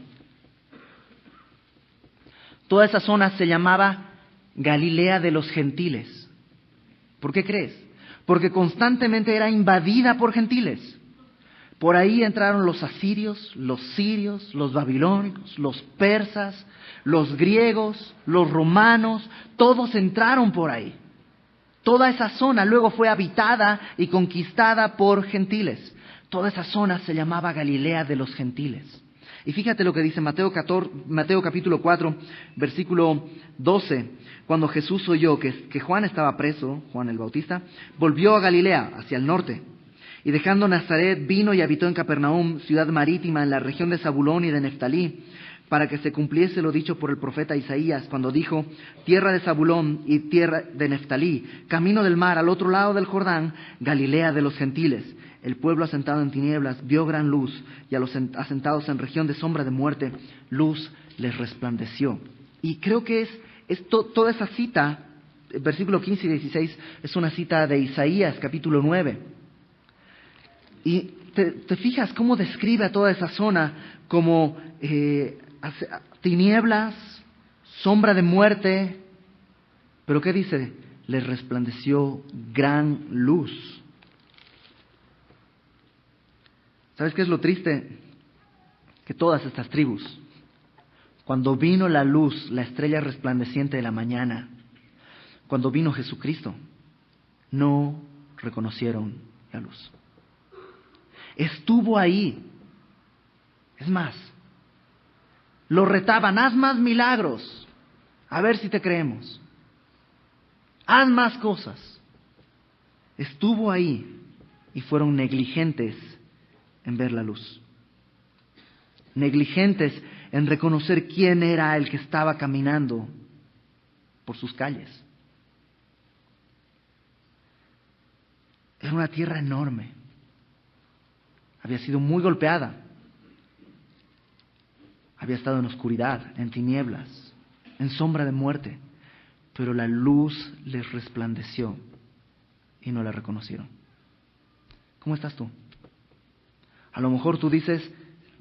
[SPEAKER 1] Toda esa zona se llamaba Galilea de los gentiles. ¿Por qué crees? Porque constantemente era invadida por gentiles. Por ahí entraron los asirios, los sirios, los babilónicos, los persas, los griegos, los romanos, todos entraron por ahí. Toda esa zona luego fue habitada y conquistada por gentiles. Toda esa zona se llamaba Galilea de los gentiles. Y fíjate lo que dice Mateo capítulo 4, versículo 12. Cuando Jesús oyó que Juan estaba preso, Juan el Bautista, volvió a Galilea, hacia el norte. Y dejando Nazaret, vino y habitó en Capernaum, ciudad marítima, en la región de Zabulón y de Neftalí, para que se cumpliese lo dicho por el profeta Isaías, cuando dijo: tierra de Zabulón y tierra de Neftalí, camino del mar, al otro lado del Jordán, Galilea de los gentiles. El pueblo asentado en tinieblas vio gran luz, y a los asentados en región de sombra de muerte, luz les resplandeció. Y creo que toda esa cita, versículo 15 y 16, es una cita de Isaías, capítulo 9. Y te fijas cómo describe a toda esa zona como tinieblas, sombra de muerte. Pero ¿qué dice? Les resplandeció gran luz. ¿Sabes qué es lo triste? Que todas estas tribus, cuando vino la luz, la estrella resplandeciente de la mañana, cuando vino Jesucristo, no reconocieron la luz. Estuvo ahí. Es más, lo retaban: haz más milagros, a ver si te creemos. Haz más cosas. Estuvo ahí y fueron negligentes en ver la luz. Negligentes en reconocer quién era el que estaba caminando por sus calles. Era una tierra enorme. Había sido muy golpeada. Había estado en oscuridad, en tinieblas, en sombra de muerte. Pero la luz les resplandeció y no la reconocieron. ¿Cómo estás tú? A lo mejor tú dices: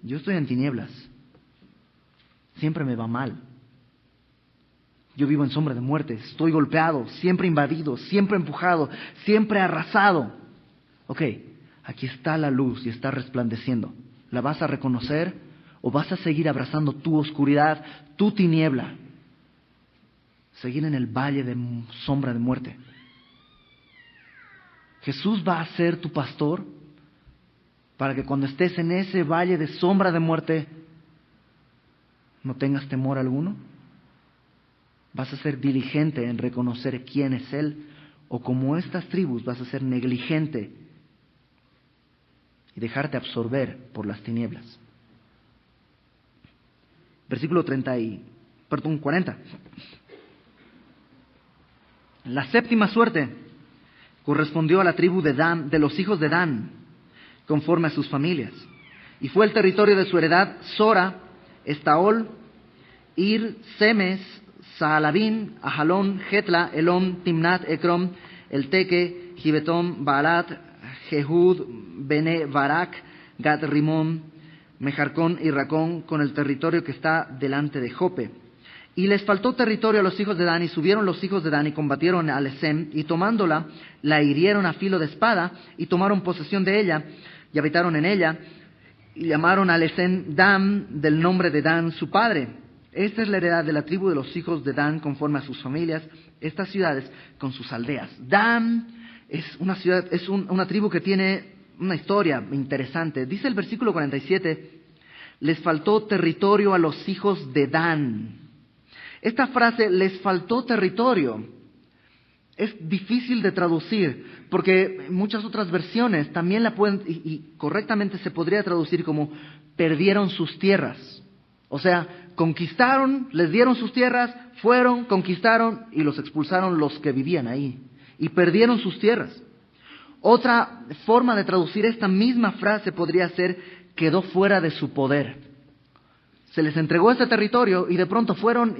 [SPEAKER 1] yo estoy en tinieblas. Siempre me va mal. Yo vivo en sombra de muerte. Estoy golpeado, siempre invadido, siempre empujado, siempre arrasado. Ok, aquí está la luz y está resplandeciendo. ¿La vas a reconocer o vas a seguir abrazando tu oscuridad, tu tiniebla? Seguir en el valle de sombra de muerte. Jesús va a ser tu pastor para que cuando estés en ese valle de sombra de muerte no tengas temor alguno. ¿Vas a ser diligente en reconocer quién es Él? ¿O como estas tribus vas a ser negligente y dejarte absorber por las tinieblas? Versículo 40. La séptima suerte correspondió a la tribu de Dan, de los hijos de Dan, conforme a sus familias. Y fue el territorio de su heredad Sora, Estaol, Ir, Semes, Saalabín, Ajalón, Getla, Elón, Timnat, Ecrom, Elteque, Gibetón, Baalat, Jehud, Bene, Barak, Gad, Rimón, Mejarcón y Racón, con el territorio que está delante de Jope. Y les faltó territorio a los hijos de Dan, y subieron los hijos de Dan y combatieron a Lesem, y tomándola, la hirieron a filo de espada, y tomaron posesión de ella, y habitaron en ella, y llamaron a Lesem Dan, del nombre de Dan su padre. Esta es la heredad de la tribu de los hijos de Dan conforme a sus familias, estas ciudades con sus aldeas. Dan es una ciudad, es una tribu que tiene una historia interesante. Dice el versículo 47, les faltó territorio a los hijos de Dan. Esta frase, les faltó territorio, es difícil de traducir, porque muchas otras versiones también la pueden, y correctamente se podría traducir como perdieron sus tierras. O sea, conquistaron, les dieron sus tierras, fueron, conquistaron y los expulsaron los que vivían ahí. Y perdieron sus tierras. Otra forma de traducir esta misma frase podría ser, quedó fuera de su poder. Se les entregó este territorio y de pronto fueron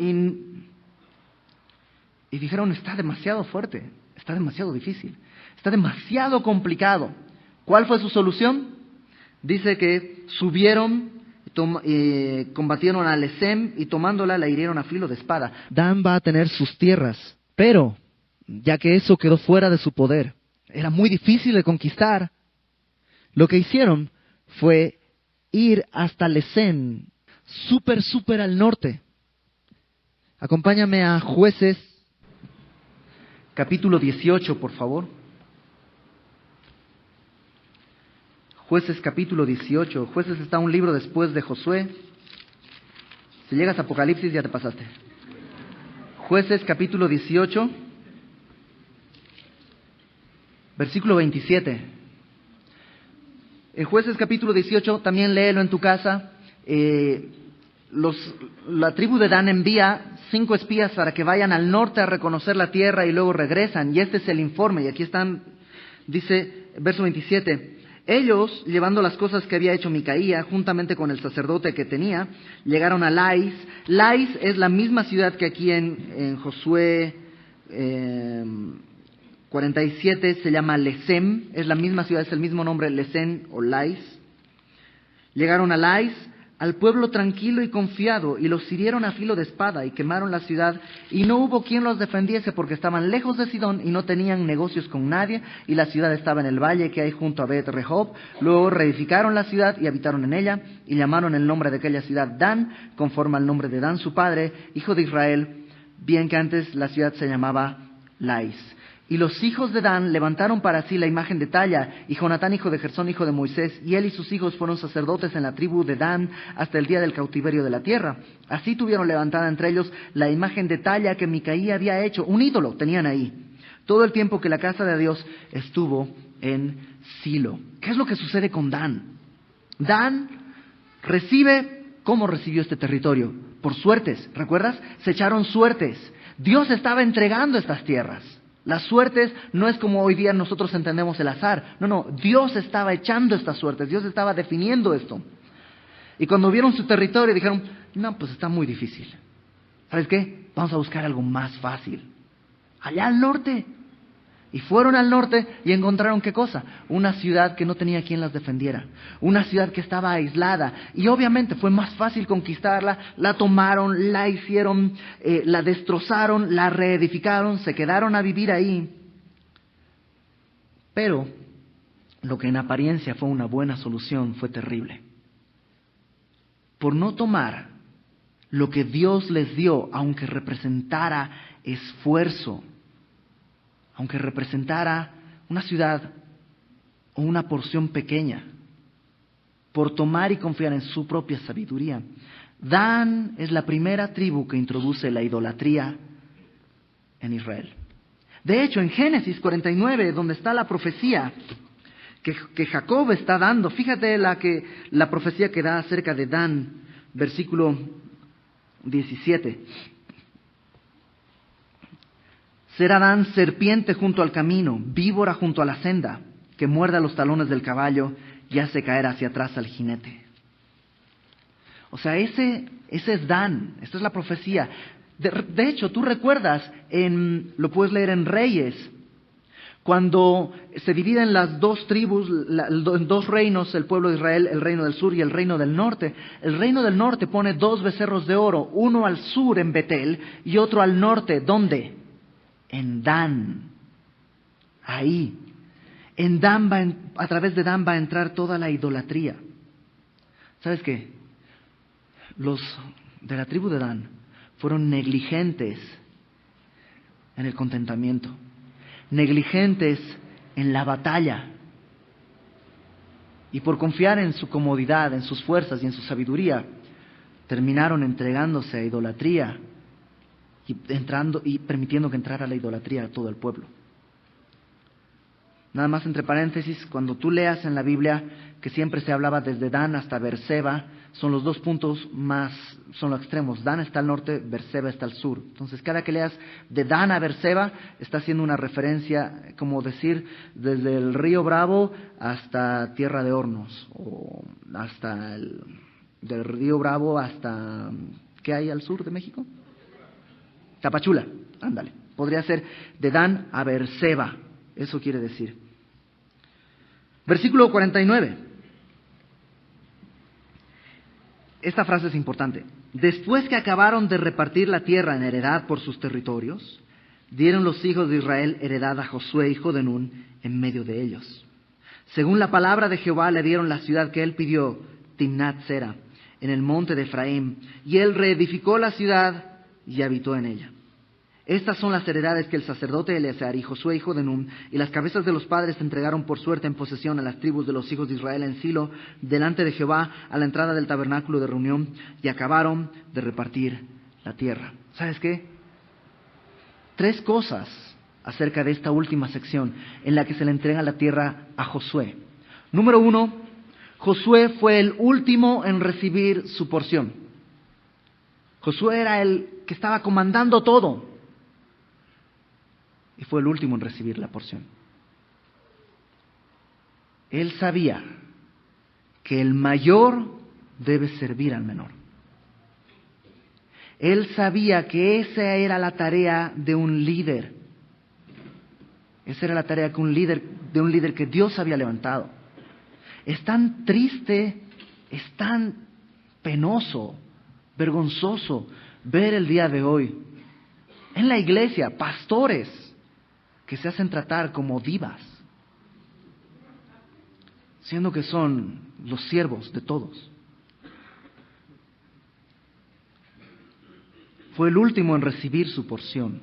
[SPEAKER 1] y dijeron, está demasiado fuerte, está demasiado difícil, está demasiado complicado. ¿Cuál fue su solución? Dice que subieron, combatieron a Lesem y tomándola la hirieron a filo de espada. Dan va a tener sus tierras, pero ya que eso quedó fuera de su poder, era muy difícil de conquistar, lo que hicieron fue ir hasta Lesem, súper al norte. Acompáñame a Jueces, capítulo 18, por favor. Jueces, capítulo 18. Jueces está un libro después de Josué. Si llegas a Apocalipsis, ya te pasaste. Jueces, capítulo 18, versículo 27. En Jueces, capítulo 18, también léelo en tu casa. La tribu de Dan envía 5 espías para que vayan al norte a reconocer la tierra y luego regresan. Y este es el informe. Y aquí están, dice, verso 27. Ellos, llevando las cosas que había hecho Micaía, juntamente con el sacerdote que tenía, llegaron a Lais. Lais es la misma ciudad que aquí en Josué 47 se llama Lesem. Es la misma ciudad, es el mismo nombre, Lesem o Lais. Llegaron a Lais, al pueblo tranquilo y confiado, y los hirieron a filo de espada y quemaron la ciudad, y no hubo quien los defendiese porque estaban lejos de Sidón y no tenían negocios con nadie, y la ciudad estaba en el valle que hay junto a Bet Rehob. Luego reedificaron la ciudad y habitaron en ella, y llamaron el nombre de aquella ciudad Dan, conforme al nombre de Dan su padre, hijo de Israel, bien que antes la ciudad se llamaba Lais. Y los hijos de Dan levantaron para sí la imagen de talla, y Jonatán, hijo de Gersón, hijo de Moisés, y él y sus hijos fueron sacerdotes en la tribu de Dan hasta el día del cautiverio de la tierra. Así tuvieron levantada entre ellos la imagen de talla que Micaía había hecho, un ídolo tenían ahí, todo el tiempo que la casa de Dios estuvo en Silo. ¿Qué es lo que sucede con Dan? Dan ¿cómo recibió este territorio? Por suertes, ¿recuerdas? Se echaron suertes. Dios estaba entregando estas tierras. Las suertes no es como hoy día nosotros entendemos el azar. No, Dios estaba echando estas suertes, Dios estaba definiendo esto. Y cuando vieron su territorio dijeron, no, pues está muy difícil. ¿Sabes qué? Vamos a buscar algo más fácil. Allá al norte. Y fueron al norte y encontraron ¿qué cosa? Una ciudad que no tenía quien las defendiera. Una ciudad que estaba aislada. Y obviamente fue más fácil conquistarla. La tomaron, la hicieron, la destrozaron, la reedificaron, se quedaron a vivir ahí. Pero lo que en apariencia fue una buena solución fue terrible. Por no tomar lo que Dios les dio, aunque representara esfuerzo, aunque representara una ciudad o una porción pequeña, por tomar y confiar en su propia sabiduría. Dan es la primera tribu que introduce la idolatría en Israel. De hecho, en Génesis 49, donde está la profecía que Jacob está dando, fíjate la profecía que da acerca de Dan, versículo 17. Será Dan serpiente junto al camino, víbora junto a la senda, que muerda los talones del caballo y hace caer hacia atrás al jinete. O sea, ese es Dan, esta es la profecía. De hecho, tú recuerdas, lo puedes leer en Reyes, Cuando se dividen las dos tribus, en dos reinos, el pueblo de Israel, el reino del sur y el reino del norte pone 2 becerros de oro, uno al sur en Betel y otro al norte. ¿Dónde? En Dan. Ahí. En Dan a través de Dan va a entrar toda la idolatría. ¿Sabes qué? Los de la tribu de Dan fueron negligentes en el contentamiento, negligentes en la batalla, y por confiar en su comodidad, en sus fuerzas y en su sabiduría, terminaron entregándose a idolatría y permitiendo que entrara la idolatría a todo el pueblo. Nada más entre paréntesis, cuando tú leas en la Biblia que siempre se hablaba desde Dan hasta Beerseba, son los 2 puntos son los extremos. Dan está al norte, Beerseba está al sur. Entonces, cada que leas de Dan a Beerseba, está haciendo una referencia, como decir, desde el río Bravo hasta Tierra de Hornos, o del río Bravo hasta, ¿qué hay al sur de México? Tapachula, ándale. Podría ser de Dan a Beerseba, eso quiere decir. Versículo 49. Esta frase es importante. Después que acabaron de repartir la tierra en heredad por sus territorios, dieron los hijos de Israel heredad a Josué, hijo de Nun, en medio de ellos. Según la palabra de Jehová, le dieron la ciudad que él pidió, Timnat Sera, en el monte de Efraín, y él reedificó la ciudad y habitó en ella. Estas son las heredades que el sacerdote Eleazar y Josué, hijo de Nun, y las cabezas de los padres entregaron por suerte en posesión a las tribus de los hijos de Israel en Silo, delante de Jehová, a la entrada del tabernáculo de reunión, y acabaron de repartir la tierra. ¿Sabes qué? 3 cosas acerca de esta última sección en la que se le entrega la tierra a Josué. Número 1, Josué fue el último en recibir su porción. Josué era el que estaba comandando todo. Y fue el último en recibir la porción. Él sabía que el mayor debe servir al menor. Él sabía que esa era la tarea de un líder. Esa era la tarea de un líder que Dios había levantado. Es tan triste, es tan penoso, vergonzoso ver el día de hoy en la iglesia pastores que se hacen tratar como divas, siendo que son los siervos de todos. Fue el último en recibir su porción.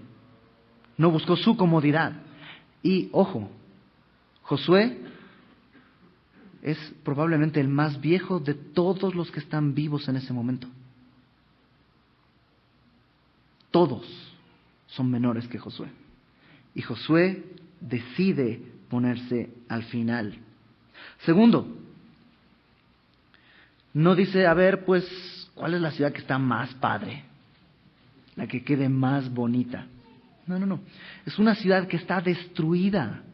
[SPEAKER 1] No buscó su comodidad. Y, ojo, Josué es probablemente el más viejo de todos los que están vivos en ese momento. Todos son menores que Josué. Y Josué decide ponerse al final. Segundo, no dice, a ver, pues, ¿cuál es la ciudad que está más padre? La que quede más bonita. No. Es una ciudad que está destruida.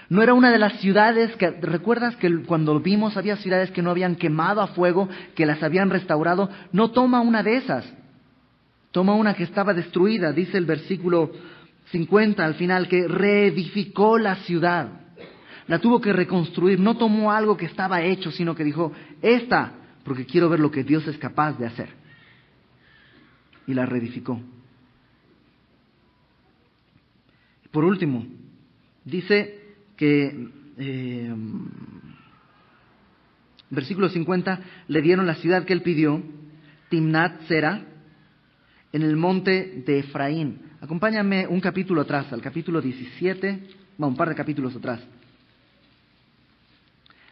[SPEAKER 1] No era una de las ciudades que, ¿recuerdas que cuando vimos había ciudades que no habían quemado a fuego, que las habían restaurado? No toma una de esas. Toma una que estaba destruida. Dice el versículo 50 al final que reedificó la ciudad. La tuvo que reconstruir. No tomó algo que estaba hecho, sino que dijo, esta, porque quiero ver lo que Dios es capaz de hacer. Y la reedificó. Por último, dice que, versículo 50, le dieron la ciudad que él pidió, Timnat Sera, en el monte de Efraín. Acompáñame un capítulo atrás, al capítulo 17, un par de capítulos atrás.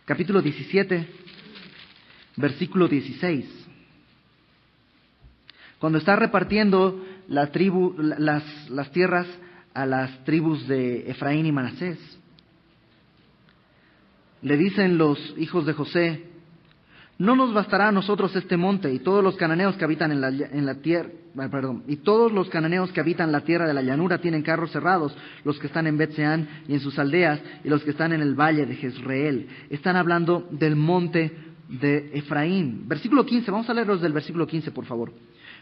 [SPEAKER 1] Capítulo 17, versículo 16. Cuando está repartiendo las tierras a las tribus de Efraín y Manasés, le dicen los hijos de José, no nos bastará a nosotros este monte y todos los cananeos que habitan y todos los cananeos que habitan la tierra de la llanura tienen carros cerrados, los que están en Bet-Seán y en sus aldeas y los que están en el valle de Jezreel. Están hablando del monte de Efraín. Versículo 15, vamos a leerlos del versículo 15, por favor.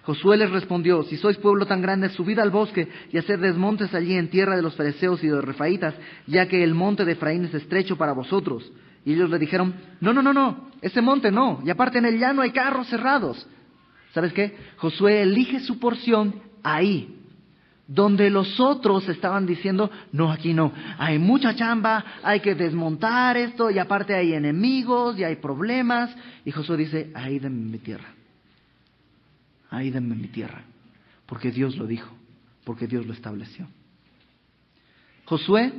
[SPEAKER 1] Josué les respondió: si sois pueblo tan grande, subid al bosque y haced desmontes allí en tierra de los fereceos y de los refaitas, ya que el monte de Efraín es estrecho para vosotros. Y ellos le dijeron: no, ese monte no, y aparte en el llano hay carros cerrados. ¿Sabes qué? Josué elige su porción ahí, donde los otros estaban diciendo: no, aquí no, hay mucha chamba, hay que desmontar esto, y aparte hay enemigos y hay problemas. Y Josué dice: ahí denme mi tierra, ahí denme mi tierra, porque Dios lo dijo, porque Dios lo estableció. Josué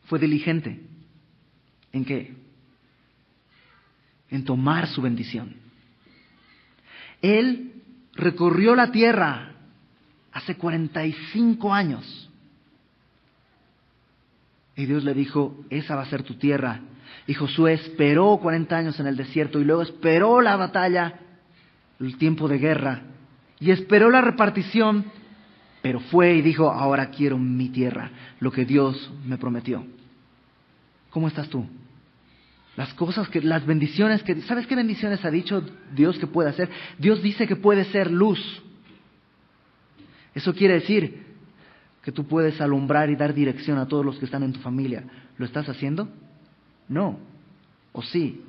[SPEAKER 1] fue diligente. ¿En qué? En tomar su bendición. Él recorrió la tierra hace 45 años. Y Dios le dijo: esa va a ser tu tierra. Y Josué esperó 40 años en el desierto y luego esperó la batalla, el tiempo de guerra, y esperó la repartición, pero fue y dijo: ahora quiero mi tierra, lo que Dios me prometió. ¿Cómo estás tú? Las bendiciones que... ¿Sabes qué bendiciones ha dicho Dios que puede hacer? Dios dice que puede ser luz. Eso quiere decir que tú puedes alumbrar y dar dirección a todos los que están en tu familia. ¿Lo estás haciendo? No. ¿O sí?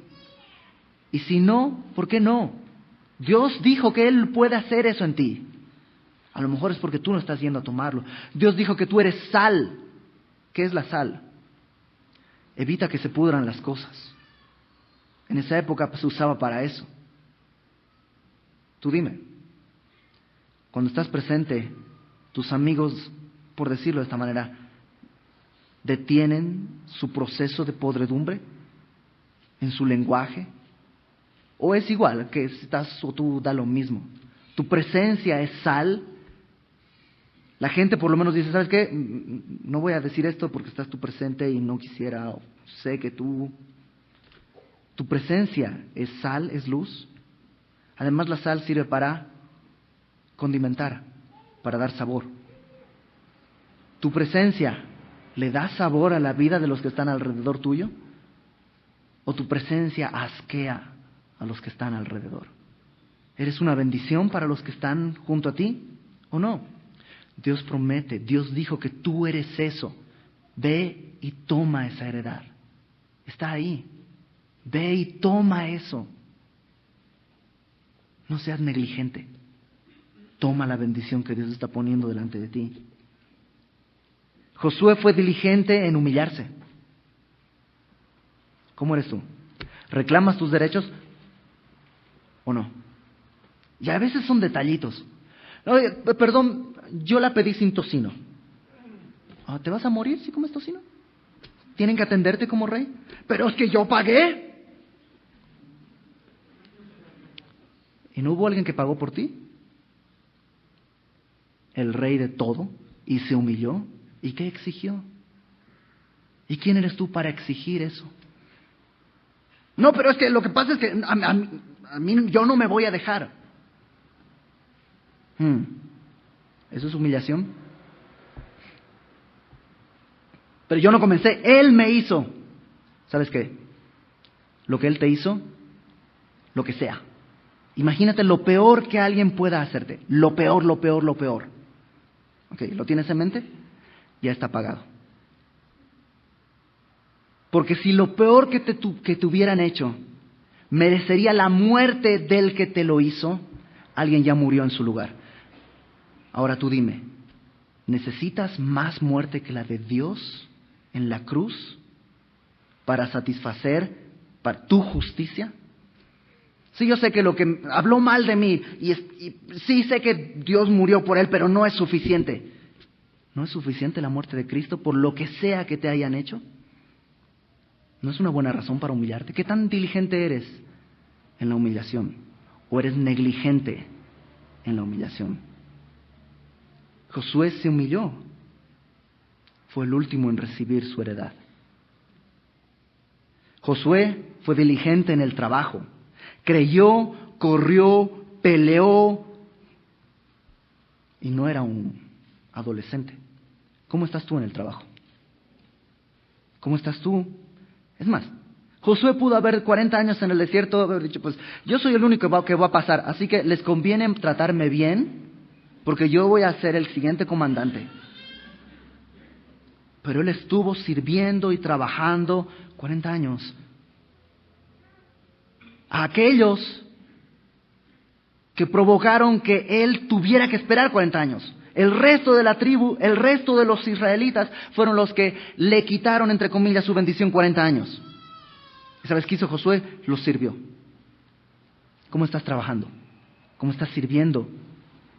[SPEAKER 1] Y si no, ¿por qué no? Dios dijo que Él puede hacer eso en ti. A lo mejor es porque tú no estás yendo a tomarlo. Dios dijo que tú eres sal. ¿Qué es la sal? Evita que se pudran las cosas. En esa época se usaba para eso. Tú dime, cuando estás presente, tus amigos, por decirlo de esta manera, detienen su proceso de podredumbre en su lenguaje. ¿O es igual que estás o tú da lo mismo? Tu presencia es sal. La gente por lo menos dice: ¿sabes qué? No voy a decir esto porque estás tú presente y no quisiera, o sé que tu presencia es sal, es luz. Además, la sal sirve para condimentar, para dar sabor. ¿Tu presencia le da sabor a la vida de los que están alrededor tuyo? ¿O tu presencia asquea a los que están alrededor? ¿Eres una bendición para los que están junto a ti o no? Dios promete, Dios dijo que tú eres eso. Ve y toma esa heredad. Está ahí. Ve y toma eso. No seas negligente. Toma la bendición que Dios está poniendo delante de ti. Josué fue diligente en humillarse. ¿Cómo eres tú? ¿Reclamas tus derechos o no? Y a veces son detallitos. Oye, perdón, yo la pedí sin tocino. ¿Te vas a morir si comes tocino? ¿Tienen que atenderte como rey? Pero es que yo pagué. ¿Y no hubo alguien que pagó por ti? El rey de todo, y se humilló. ¿Y qué exigió? ¿Y quién eres tú para exigir eso? No, pero es que lo que pasa es que a mí yo no me voy a dejar. ¿Eso es humillación? Pero yo no comencé, Él me hizo. ¿Sabes qué? Lo que Él te hizo, lo que sea. Imagínate lo peor que alguien pueda hacerte. Lo peor. ¿Ok? ¿Lo tienes en mente? Ya está pagado. Porque si lo peor que te hubieran hecho merecería la muerte del que te lo hizo, alguien ya murió en su lugar. Ahora tú dime, ¿necesitas más muerte que la de Dios en la cruz para satisfacer para tu justicia? Sí, yo sé que lo que habló mal de mí, y sí sé que Dios murió por él, pero no es suficiente. ¿No es suficiente la muerte de Cristo por lo que sea que te hayan hecho? ¿No es una buena razón para humillarte? ¿Qué tan diligente eres en la humillación? ¿O eres negligente en la humillación? Josué se humilló. Fue el último en recibir su heredad. Josué fue diligente en el trabajo. Creyó, corrió, peleó y no era un adolescente. ¿Cómo estás tú en el trabajo? ¿Cómo estás tú? Es más, Josué pudo haber 40 años en el desierto, haber dicho, pues yo soy el único que va a pasar, así que les conviene tratarme bien, porque yo voy a ser el siguiente comandante. Pero él estuvo sirviendo y trabajando 40 años. A aquellos que provocaron que él tuviera que esperar 40 años. El resto de la tribu, el resto de los israelitas fueron los que le quitaron, entre comillas, su bendición 40 años. ¿Y sabes qué hizo Josué? Los sirvió. ¿Cómo estás trabajando? ¿Cómo estás sirviendo?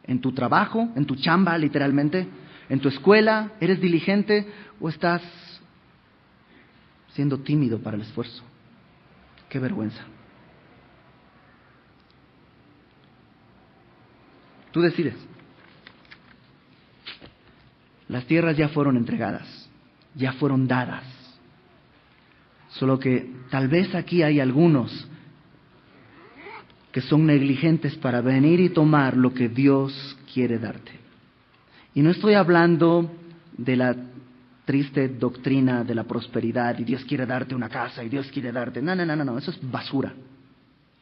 [SPEAKER 1] ¿En tu trabajo? ¿En tu chamba, literalmente? ¿En tu escuela? ¿Eres diligente? ¿O estás siendo tímido para el esfuerzo? ¡Qué vergüenza! Tú decides. Las tierras ya fueron entregadas, ya fueron dadas. Solo que tal vez aquí hay algunos que son negligentes para venir y tomar lo que Dios quiere darte. Y no estoy hablando de la triste doctrina de la prosperidad y Dios quiere darte una casa y Dios quiere darte... No, eso es basura.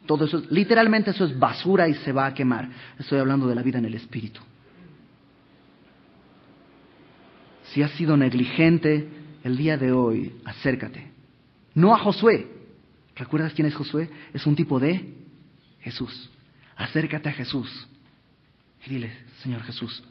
[SPEAKER 1] Todo eso, literalmente eso es basura y se va a quemar. Estoy hablando de la vida en el Espíritu. Si has sido negligente el día de hoy, acércate. No a Josué. ¿Recuerdas quién es Josué? Es un tipo de Jesús. Acércate a Jesús y dile, Señor Jesús,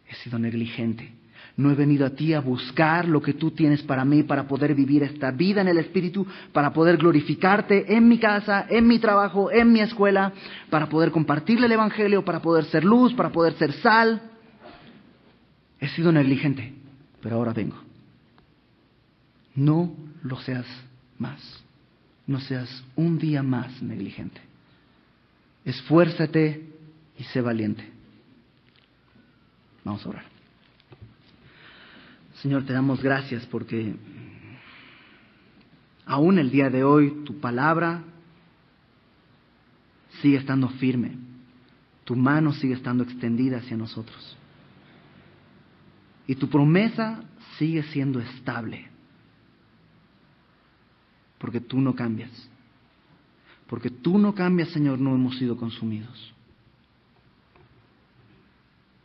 [SPEAKER 1] he sido negligente. No he venido a ti a buscar lo que tú tienes para mí, para poder vivir esta vida en el Espíritu, para poder glorificarte en mi casa, en mi trabajo, en mi escuela, para poder compartirle el Evangelio, para poder ser luz, para poder ser sal. He sido negligente, pero ahora vengo. No lo seas más. No seas un día más negligente. Esfuérzate y sé valiente. Vamos a orar. Señor, te damos gracias porque aún el día de hoy tu palabra sigue estando firme. Tu mano sigue estando extendida hacia nosotros. Y tu promesa sigue siendo estable. Porque tú no cambias. Porque tú no cambias, Señor, no hemos sido consumidos.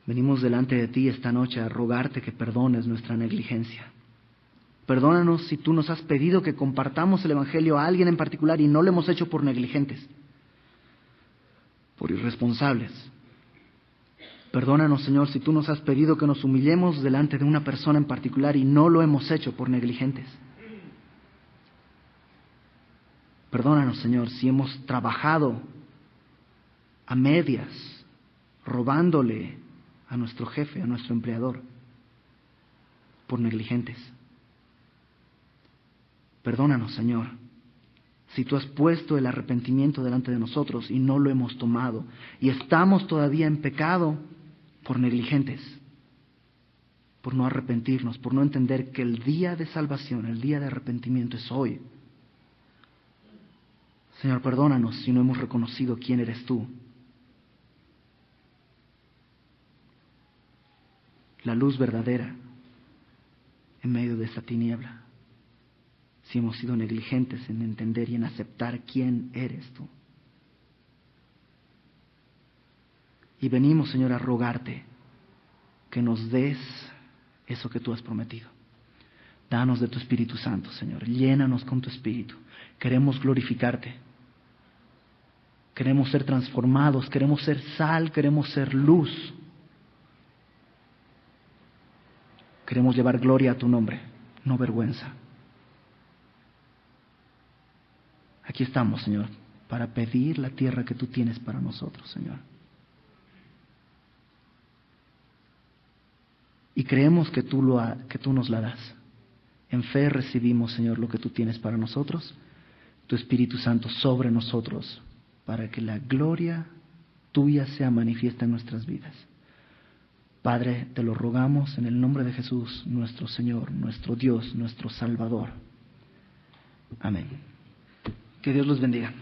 [SPEAKER 1] Venimos delante de ti esta noche a rogarte que perdones nuestra negligencia. Perdónanos si tú nos has pedido que compartamos el Evangelio a alguien en particular y no lo hemos hecho por negligentes, por irresponsables. Perdónanos, Señor, si tú nos has pedido que nos humillemos delante de una persona en particular y no lo hemos hecho por negligentes. Perdónanos, Señor, si hemos trabajado a medias, robándole a nuestro jefe, a nuestro empleador, por negligentes. Perdónanos, Señor, si tú has puesto el arrepentimiento delante de nosotros y no lo hemos tomado y estamos todavía en pecado por negligentes, por no arrepentirnos, por no entender que el día de salvación, el día de arrepentimiento es hoy. Señor, perdónanos si no hemos reconocido quién eres tú. La luz verdadera en medio de esa tiniebla. Si hemos sido negligentes en entender y en aceptar quién eres tú. Y venimos, Señor, a rogarte que nos des eso que tú has prometido. Danos de tu Espíritu Santo, Señor. Llénanos con tu Espíritu. Queremos glorificarte. Queremos ser transformados. Queremos ser sal. Queremos ser luz. Queremos llevar gloria a tu nombre, no vergüenza. Aquí estamos, Señor, para pedir la tierra que tú tienes para nosotros, Señor. Y creemos que tú nos la das. En fe recibimos, Señor, lo que tú tienes para nosotros, tu Espíritu Santo sobre nosotros, para que la gloria tuya sea manifiesta en nuestras vidas. Padre, te lo rogamos en el nombre de Jesús, nuestro Señor, nuestro Dios, nuestro Salvador. Amén. Que Dios los bendiga.